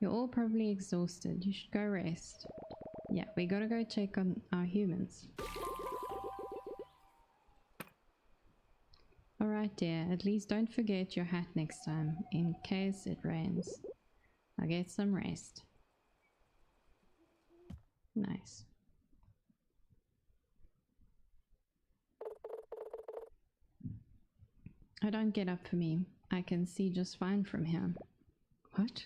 You're all probably exhausted. You should go rest. Yeah, we gotta go check on our humans. Alright, dear. At least don't forget your hat next time, in case it rains. I'll get some rest. Nice. Oh, don't get up for me. I can see just fine from here. What?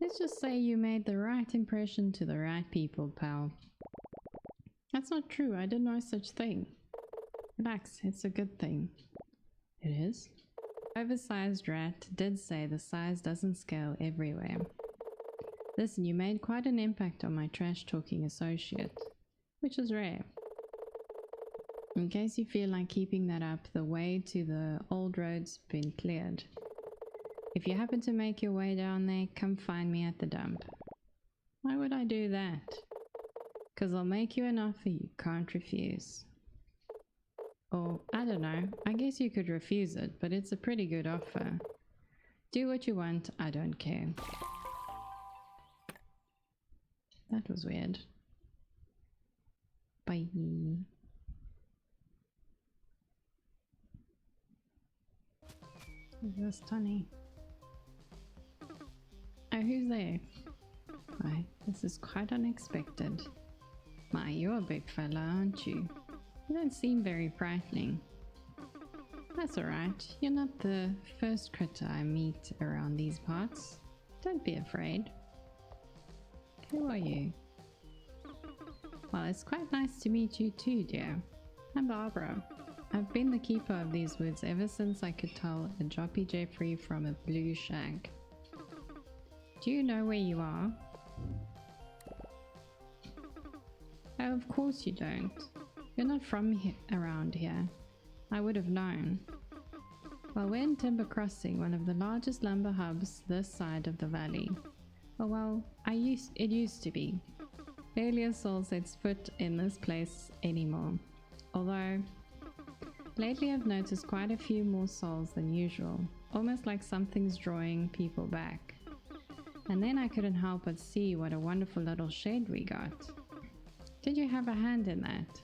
Let's just say you made the right impression to the right people, pal. That's not true. I did no such thing. Relax, it's a good thing. It is? Oversized rat did say the size doesn't scale everywhere. Listen, you made quite an impact on my trash-talking associate, which is rare. In case you feel like keeping that up, the way to the old road's been cleared. If you happen to make your way down there, come find me at the dump. Why would I do that? 'Cause I'll make you an offer you can't refuse. Or, I don't know, I guess you could refuse it, but it's a pretty good offer. Do what you want, I don't care. That was weird. Bye. That's Tony. Oh, who's there? Why, this is quite unexpected. My, you're a big fella, aren't you? You don't seem very frightening. That's alright, you're not the first critter I meet around these parts. Don't be afraid. Who are you? Well, it's quite nice to meet you too, dear. I'm Barbara. I've been the keeper of these woods ever since I could tell a Joppy Jeffrey from a blue shag. Do you know where you are? Oh, of course you don't. You're not from around here. I would have known. Well, we're in Timber Crossing, one of the largest lumber hubs this side of the valley. Oh well, it used to be. Barely a soul sets foot in this place anymore. Although, lately I've noticed quite a few more souls than usual, almost like something's drawing people back. And then I couldn't help but see what a wonderful little shed we got. Did you have a hand in that?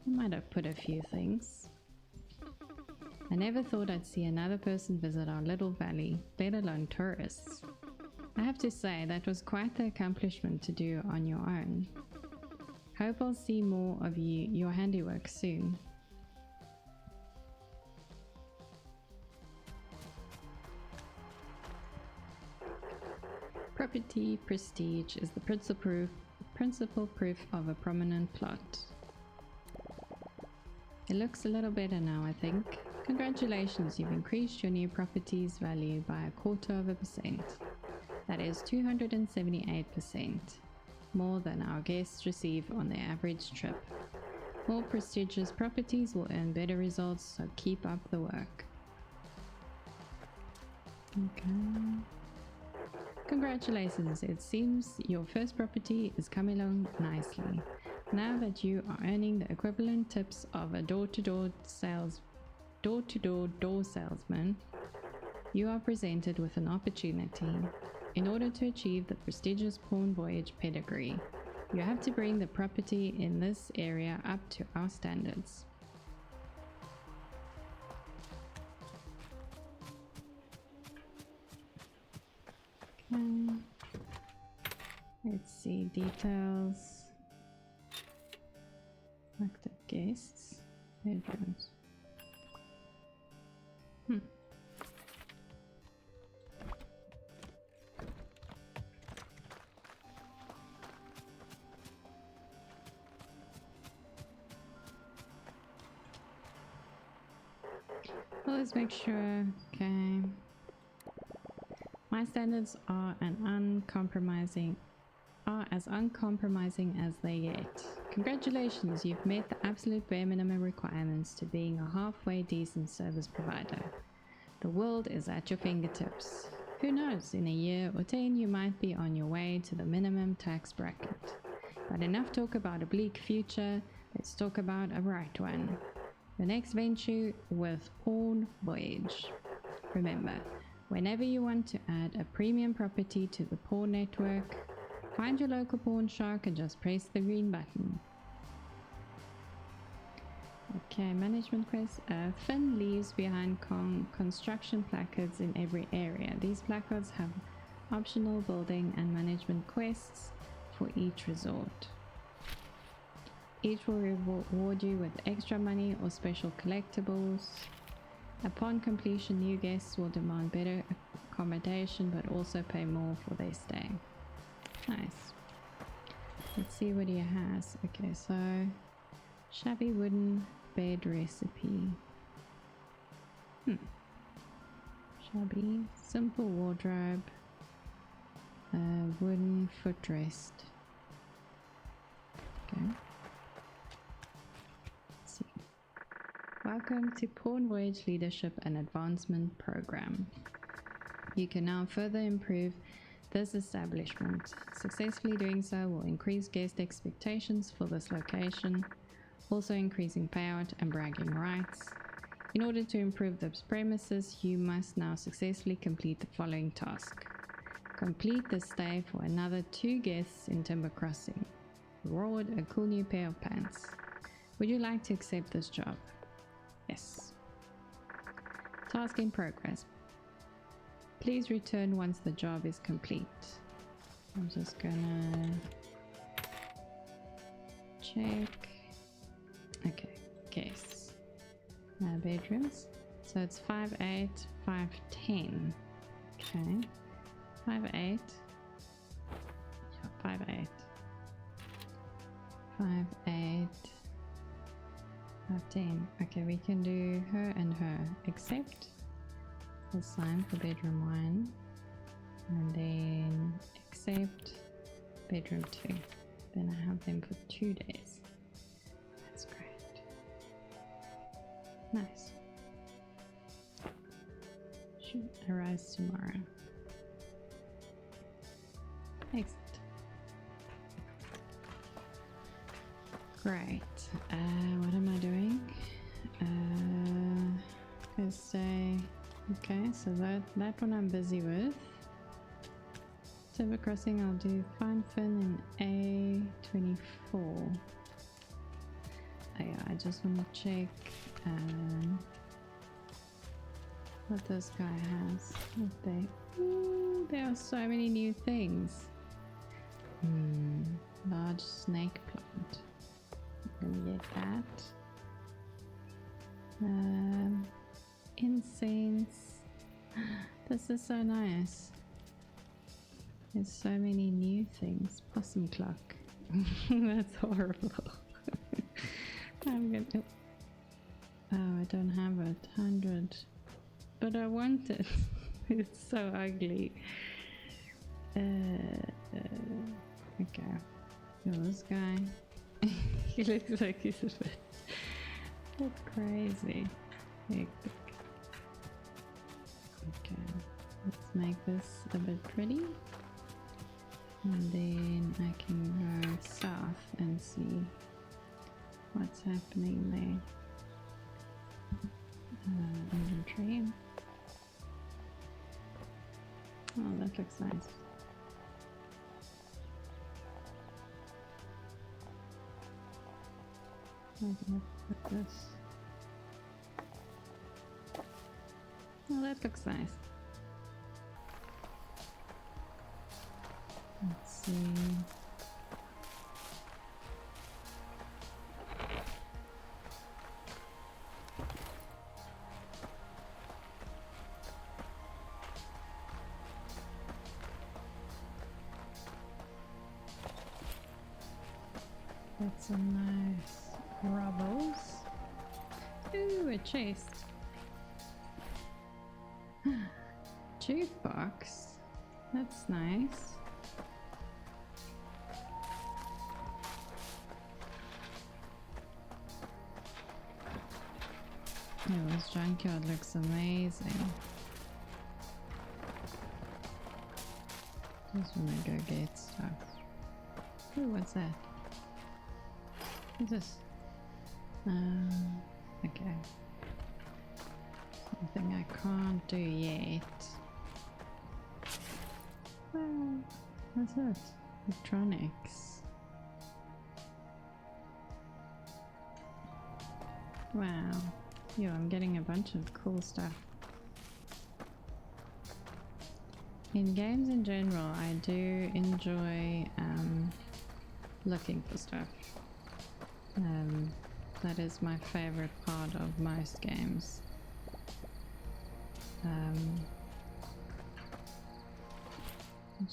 I might have put a few things. I never thought I'd see another person visit our little valley, let alone tourists. I have to say, that was quite the accomplishment to do on your own. Hope I'll see more of your handiwork soon. Property prestige is the principal proof of a prominent plot. It looks a little better now, I think. Congratulations, you've increased your new property's value by 1/4%. That is 278%, more than our guests receive on their average trip. More prestigious properties will earn better results, so keep up the work. Okay. Congratulations, it seems your first property is coming along nicely. Now that you are earning the equivalent tips of a door-to-door salesman, you are presented with an opportunity. In order to achieve the prestigious Pawn Voyage pedigree, you have to bring the property in this area up to our standards. Okay. Let's see details. Active guests, bedrooms. Well, let's make sure. Okay. My standards are as uncompromising as they get. Congratulations, you've met the absolute bare minimum requirements to being a halfway decent service provider. The world is at your fingertips. Who knows, in a year or 10 you might be on your way to the minimum tax bracket. But enough talk about a bleak future, let's talk about a bright one. The next venture with Pawn Voyage. Remember, whenever you want to add a premium property to the pawn network, find your local pawn shark and just press the green button. Okay, management quest. Finn leaves behind construction placards in every area. These placards have optional building and management quests for each resort. Each will reward you with extra money or special collectibles. Upon completion, new guests will demand better accommodation but also pay more for their stay. Nice. Let's see what he has. Okay, so shabby wooden bed recipe. Shabby, simple wardrobe, wooden footrest. Okay. Let's see. Welcome to Pawn Voyage Leadership and Advancement Program. You can now further improve this establishment. Successfully doing so will increase guest expectations for this location, also increasing payout and bragging rights. In order to improve this premises, you must now successfully complete the following task. Complete the stay for another 2 guests in Timber Crossing. Reward a cool new pair of pants. Would you like to accept this job? Yes. Task in progress. Please return once the job is complete. I'm just gonna check. Okay, guests. Bedrooms. So it's 5'8", 5'10". Okay. 5'8". 5'8". 5'8". 10. Okay, we can do her and her, except the sign for bedroom 1, and then except bedroom 2. Then I have them for 2 days. That's great. Nice. Should arrive tomorrow. Excellent. Great. What am I doing? Gonna say, okay, so that one I'm busy with. Timber crossing, I'll do fine fin in A24. Oh yeah, I just want to check what this guy has. Ooh, there are so many new things. Large snake plant. I'm gonna get that. Incense. This is so nice. There's so many new things. Possum clock. That's horrible. I'm gonna. Oh, I don't have it. 100. But I want it. It's so ugly. Okay. So this guy. He looks like he's a bit crazy. Hectic. Okay. Let's make this a bit pretty. And then I can go south and see what's happening there. Inventory. Oh, that looks nice. I'm gonna put this. Oh, that looks nice. Let's see. That's a nice rubbles. Ooh, a chest. Jukebox. That's nice. Oh, this junkyard looks amazing. Just wanna go get stuff. Ooh, what's that? What's this? Okay. Something I can't do yet. Well, what's that? Electronics. Wow. Yo, I'm getting a bunch of cool stuff. In games in general, I do enjoy looking for stuff. That is my favorite part of most games.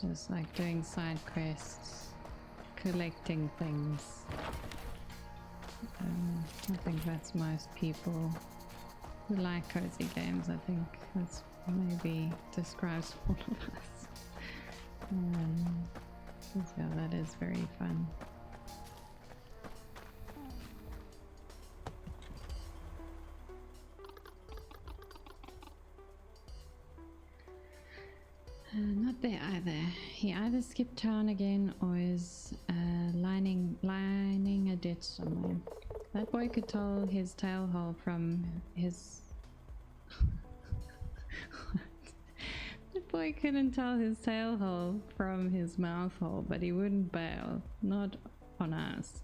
Just like doing side quests, collecting things. I think that's most people who like cozy games. I think that's maybe describes all of us. Yeah, that is very fun. Not there either. He either skipped town again or is lining a ditch somewhere. That boy could tell his tail hole from his... That boy couldn't tell his tail hole from his mouth hole, but he wouldn't bail. Not on us.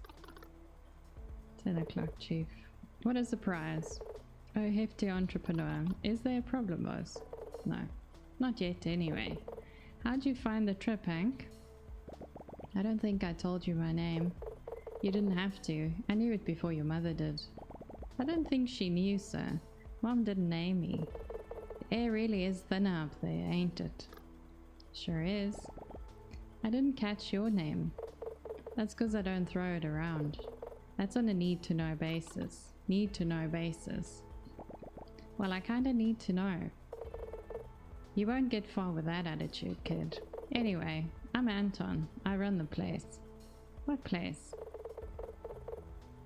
10 o'clock, Chief. What a surprise. Oh, hefty entrepreneur. Is there a problem, boss? No. Not yet, anyway. How'd you find the trip, Hank? I don't think I told you my name. You didn't have to. I knew it before your mother did. I don't think she knew, sir. Mom didn't name me. The air really is thinner up there, ain't it? Sure is. I didn't catch your name. That's 'cause I don't throw it around. That's on a need-to-know basis. need to know basis. Well, I kinda need to know. You won't get far with that attitude, kid. Anyway, I'm Anton. I run the place. What place?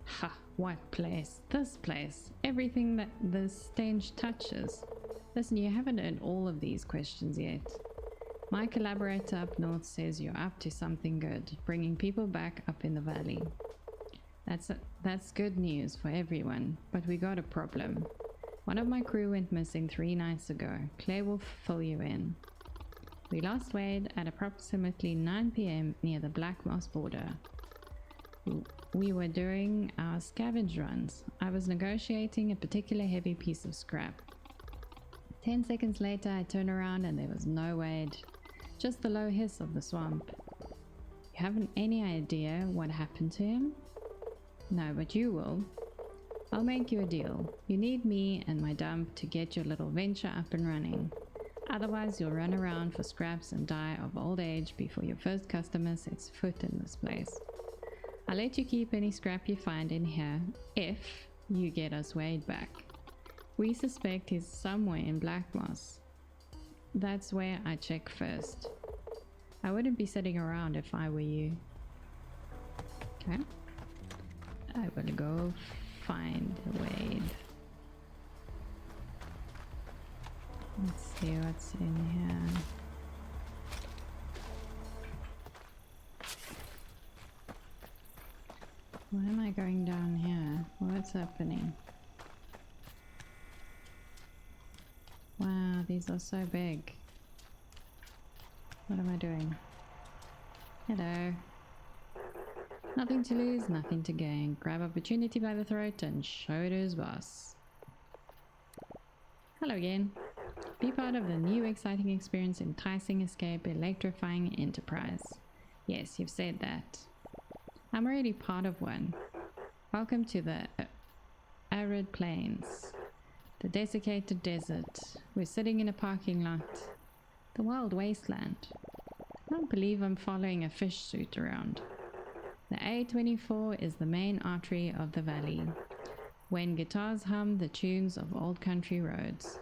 Ha, what place? This place. Everything that the stench touches. Listen, you haven't earned all of these questions yet. My collaborator up north says you're up to something good, bringing people back up in the valley. That's good news for everyone, but we got a problem. One of my crew went missing 3 nights ago. Claire will fill you in. We lost Wade at approximately 9 p.m. near the Black Moss border. We were doing our scavenge runs. I was negotiating a particular heavy piece of scrap. 10 seconds later, I turned around and there was no Wade. Just the low hiss of the swamp. You haven't any idea what happened to him? No, but you will. I'll make you a deal. You need me and my dump to get your little venture up and running. Otherwise, you'll run around for scraps and die of old age before your first customer sets foot in this place. I'll let you keep any scrap you find in here if you get us Wade back. We suspect he's somewhere in Black Moss. That's where I check first. I wouldn't be sitting around if I were you. Okay. I will go find Wade. Let's see what's in here. Why am I going down here? What's happening? Wow, these are so big. What am I doing? Hello. Nothing to lose, nothing to gain. Grab opportunity by the throat and show it to his boss. Hello again. Be part of the new exciting experience, enticing escape, electrifying enterprise. Yes, you've said that. I'm already part of one. Welcome to the arid plains. The desiccated desert. We're sitting in a parking lot. The wild wasteland. I don't believe I'm following a fish suit around. The A24 is the main artery of the valley. When guitars hum the tunes of old country roads,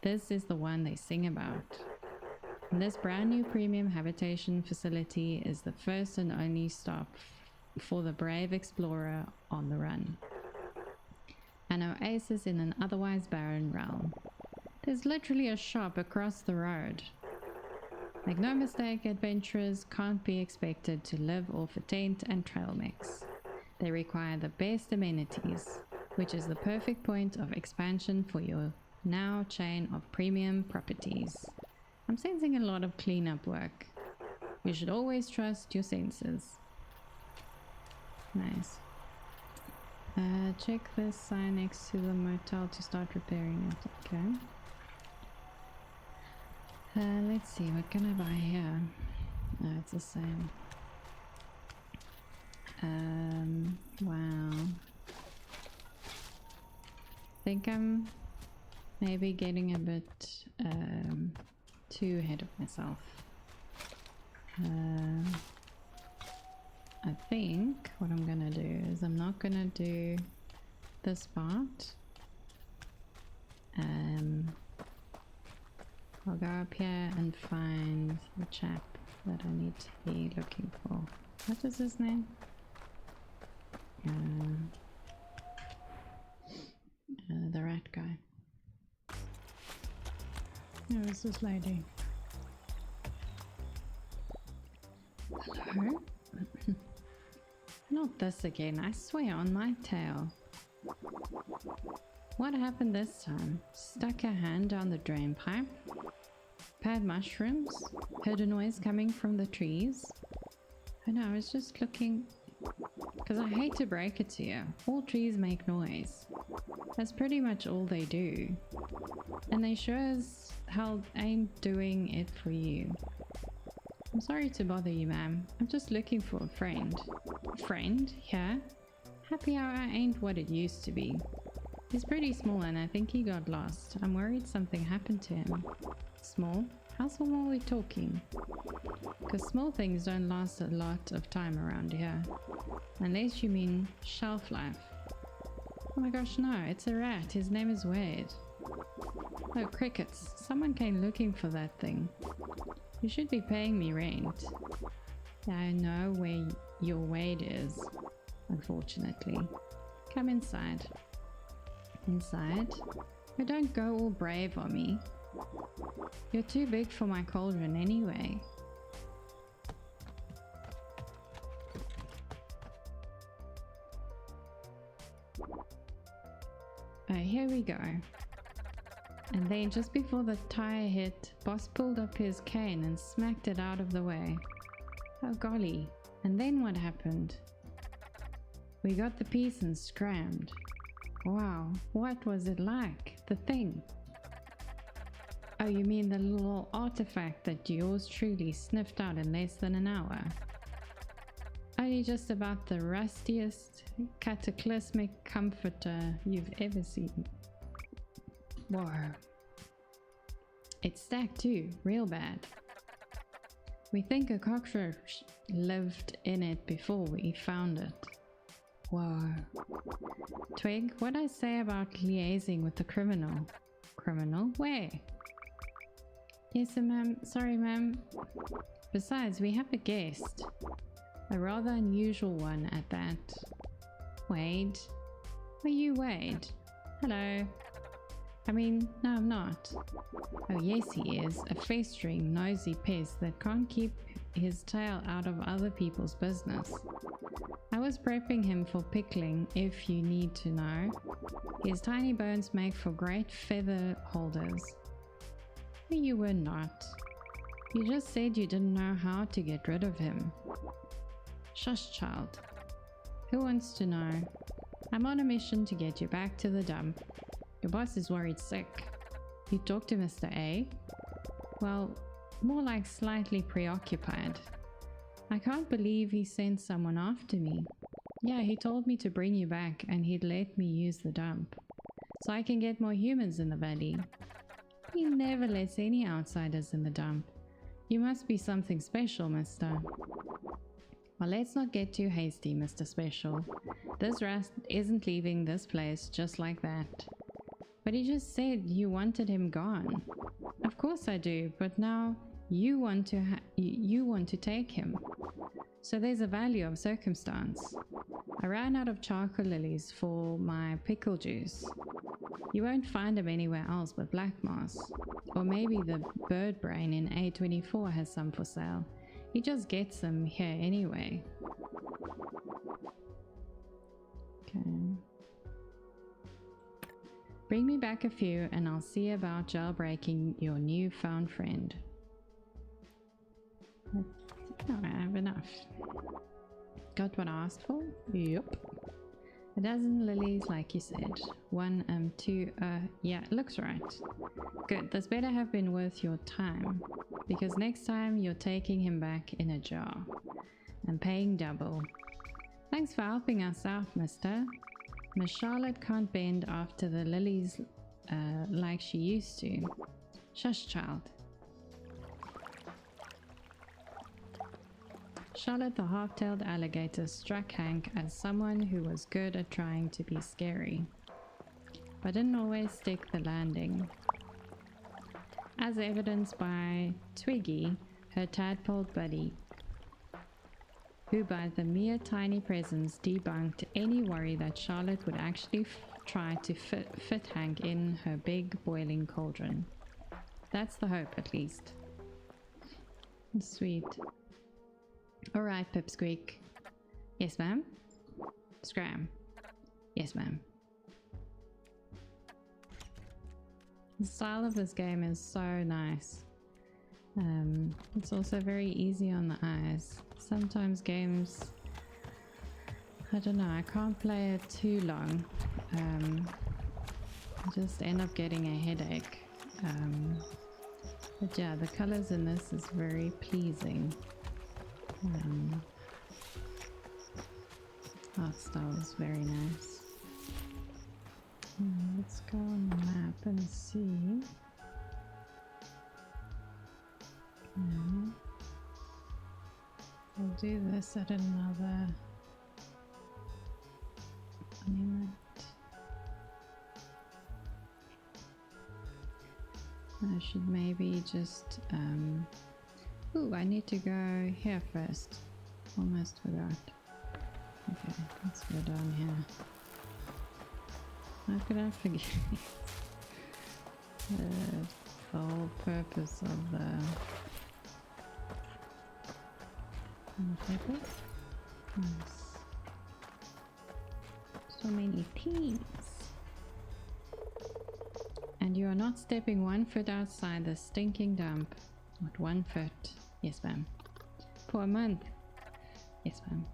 this is the one they sing about. And this brand new premium habitation facility is the first and only stop for the brave explorer on the run. An oasis in an otherwise barren realm. There's literally a shop across the road. Make no mistake, adventurers can't be expected to live off a tent and trail mix. They require the best amenities, which is the perfect point of expansion for your now chain of premium properties. I'm sensing a lot of cleanup work. You should always trust your senses. Nice. Check this sign next to the motel to start repairing it. Okay. Let's see, what can I buy here? No, it's the same. Wow. I think I'm maybe getting a bit too ahead of myself. I think what I'm gonna do is I'm not gonna do this part. I'll go up here and find the chap that I need to be looking for. What is his name? The rat guy. Where is this lady? Hello? Not this again, I swear on my tail. What happened this time? Stuck her hand down the drain pipe? Had mushrooms? Heard a noise coming from the trees? Oh no, I was just looking... Because I hate to break it to you, all trees make noise. That's pretty much all they do. And they sure as hell ain't doing it for you. I'm sorry to bother you, ma'am. I'm just looking for a friend. A friend? Yeah? Happy hour ain't what it used to be. He's pretty small and I think he got lost. I'm worried something happened to him. Small? How small are we talking? Because small things don't last a lot of time around here. Unless you mean shelf life. Oh my gosh, no, it's a rat. His name is Wade. Oh, crickets. Someone came looking for that thing. You should be paying me rent. Yeah, I know where your Wade is, unfortunately. Come inside. Inside? Oh, don't go all brave on me. You're too big for my cauldron anyway. Oh, here we go. And then just before the tire hit, Boss pulled up his cane and smacked it out of the way. Oh golly. And then what happened? We got the piece and scrammed. Wow, what was it like? The thing? Oh, you mean the little artifact that yours truly sniffed out in less than an hour? Only just about the rustiest, cataclysmic comforter you've ever seen. Whoa. It's stacked too, real bad. We think a cockroach lived in it before we found it. Whoa. Twig, what'd I say about liaising with the criminal? Criminal? Where? Yes, ma'am. Sorry, ma'am. Besides, we have a guest. A rather unusual one at that. Wade? Are you Wade? Hello. I mean, no, I'm not. Oh, yes, he is. A festering, nosy pest that can't keep his tail out of other people's business. I was prepping him for pickling, if you need to know. His tiny bones make for great feather holders. You were not. You just said you didn't know how to get rid of him. Shush, child. Who wants to know? I'm on a mission to get you back to the dump. Your boss is worried sick. You talked to Mr. A? Well, more like slightly preoccupied. I can't believe he sent someone after me. Yeah, he told me to bring you back and he'd let me use the dump. So I can get more humans in the valley. He never lets any outsiders in the dump. You must be something special, mister. Well, let's not get too hasty, Mr. Special. This rat isn't leaving this place just like that. But he just said you wanted him gone. Of course I do, but now you want to take him. So there's a value of circumstance. I ran out of charcoal lilies for my pickle juice. You won't find them anywhere else but Black Moss. Or maybe the bird brain in A24 has some for sale. He just gets them here anyway. Okay. Bring me back a few and I'll see about jailbreaking your newfound friend. No, I have enough. Got what I asked for? Yep. A dozen lilies like you said. One, two, yeah, looks right. Good, this better have been worth your time. Because next time you're taking him back in a jar. And paying double. Thanks for helping us out, mister. Miss Charlotte can't bend after the lilies like she used to. Shush, child. Charlotte the half-tailed alligator struck Hank as someone who was good at trying to be scary, but didn't always stick the landing. As evidenced by Twiggy, her tadpole buddy, who by the mere tiny presence debunked any worry that Charlotte would actually try to fit Hank in her big boiling cauldron. That's the hope, at least. Sweet. Alright, Pipsqueak. Yes, ma'am? Scram. Yes, ma'am. The style of this game is so nice. It's also very easy on the eyes. Sometimes games, I don't know, I can't play it too long. I just end up getting a headache. But yeah, the colors in this is very pleasing. Art style is very nice. Let's go on the map and see. I'll do this at another minute. I should maybe just ooh, I need to go here first. Almost forgot. Okay, let's go down here. How could I forget? The whole purpose of the paper. Nice. So many things. And you are not stepping 1 foot outside the stinking dump. Not 1 foot. Yes, ma'am. For a month. Yes, ma'am.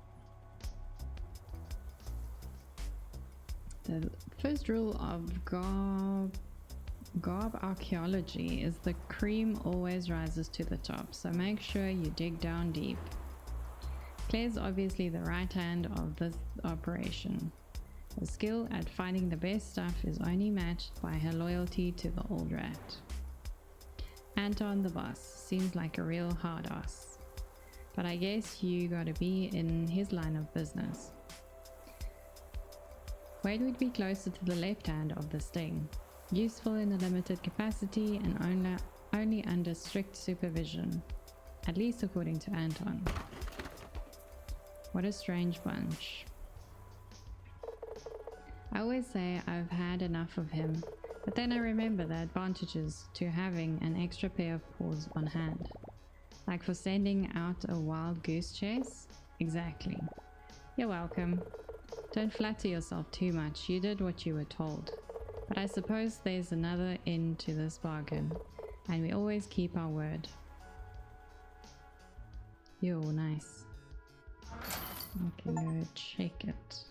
The first rule of garb archaeology is the cream always rises to the top, so make sure you dig down deep. Claire's obviously the right hand of this operation. Her skill at finding the best stuff is only matched by her loyalty to the old rat. Anton the boss seems like a real hard ass, but I guess you gotta be in his line of business. Wade would be closer to the left hand of the sting, useful in a limited capacity and only under strict supervision, at least according to Anton. What a strange bunch. I always say I've had enough of him, but then I remember the advantages to having an extra pair of paws on hand. Like for sending out a wild goose chase? Exactly. You're welcome. Don't flatter yourself too much, you did what you were told. But I suppose there's another end to this bargain, and we always keep our word. Yo, nice. I can go check it.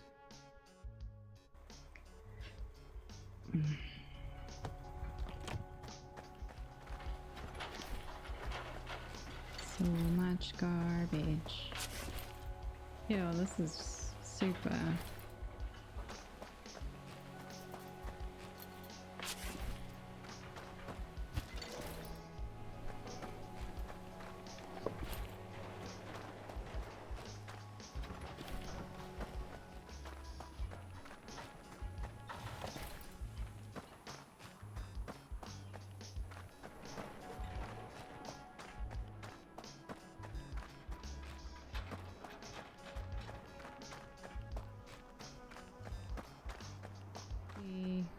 So much garbage. Yo, this is super.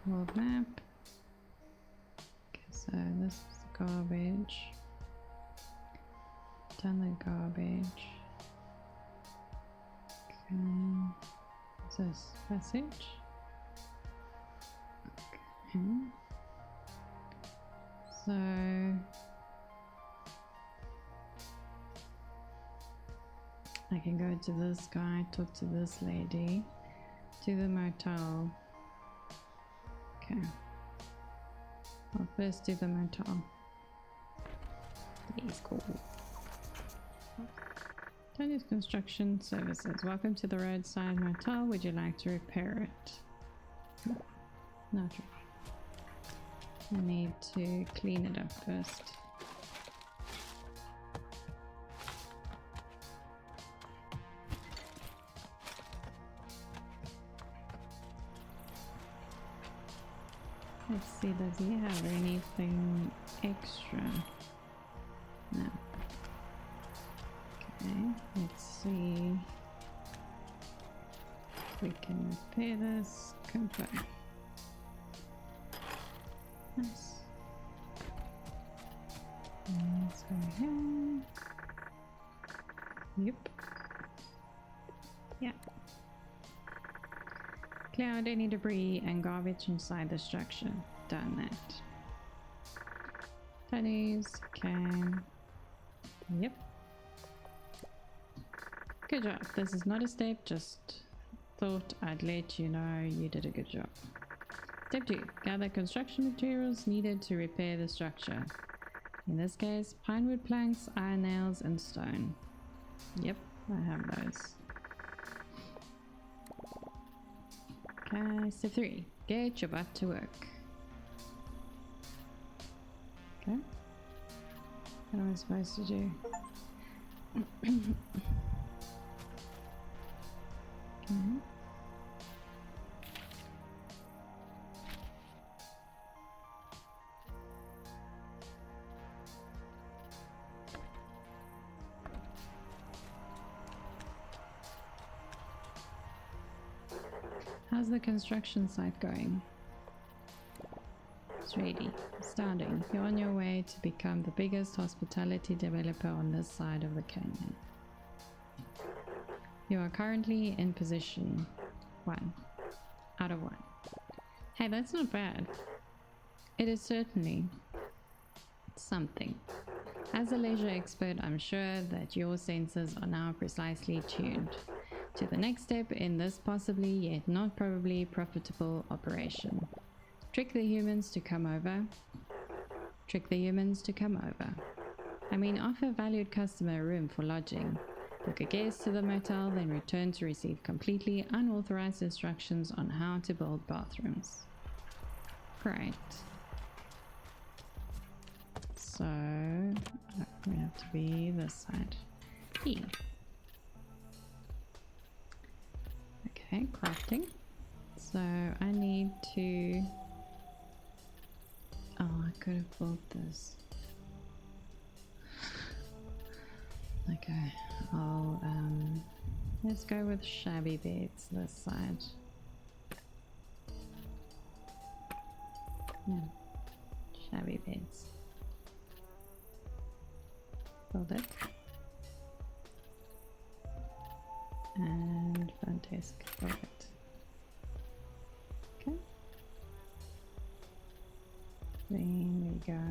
World map. Okay, so this is garbage. Done the garbage. Okay. What's this? Passage? Okay. So I can go to this guy, talk to this lady, to the motel. Okay. I'll first do the motel. Please go. Tony's Construction Services. Welcome to the roadside motel. Would you like to repair it? Not really. I need to clean it up first. Let's see, does he have anything extra? No. Okay, let's see if we can repair this. Confirm. Nice. Let's go here. Yep. Yeah. Clear out any debris and garbage inside the structure. Done that. Studies, can. Yep. Good job. This is not a step, just thought I'd let you know you did a good job. Step 2. Gather construction materials needed to repair the structure. In this case, pine wood planks, iron nails, and stone. Yep, I have those. Okay, step 3. Get your butt to work. Okay. What am I supposed to do? Okay. How's the construction site going? It's ready. Astounding. You're on your way to become the biggest hospitality developer on this side of the canyon. You are currently in position 1 out of 1. Hey, that's not bad. It is certainly something. As a leisure expert, I'm sure that your senses are now precisely tuned to the next step in this possibly yet not probably profitable operation. Trick the humans to come over. Trick the humans to come over. I mean, offer valued customer a room for lodging. Book a guest to the motel, then return to receive completely unauthorized instructions on how to build bathrooms. Great. So, we have to be this side. E. Okay, crafting. So, I need to... Oh, I could have built this. Okay, I'll, let's go with shabby beds this side. Yeah, shabby beds. Build it. And front desk, build it. Okay. There we go.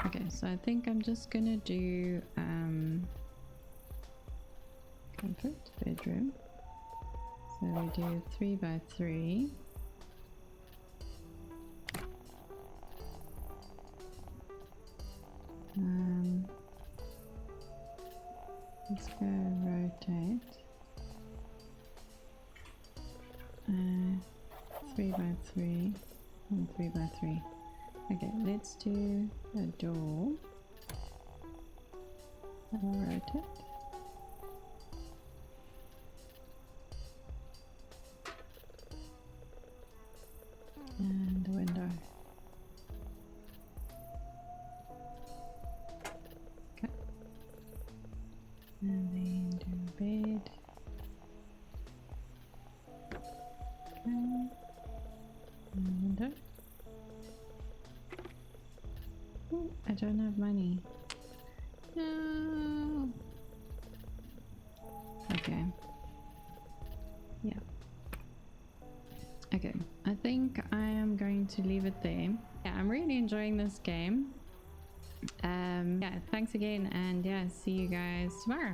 Okay, so I think I'm just gonna do comfort bedroom. So we do 3 by 3. Let's go rotate. 3 by 3 and 3 by 3. Okay, let's do a door. I'll rotate. And a window. Okay. And then do a bed. Okay. And a window. Ooh, I don't have money. No. Okay. Yeah. Okay, I think I am going to leave it there. Yeah, I'm really enjoying this game. Yeah, thanks again, and yeah, see you guys tomorrow.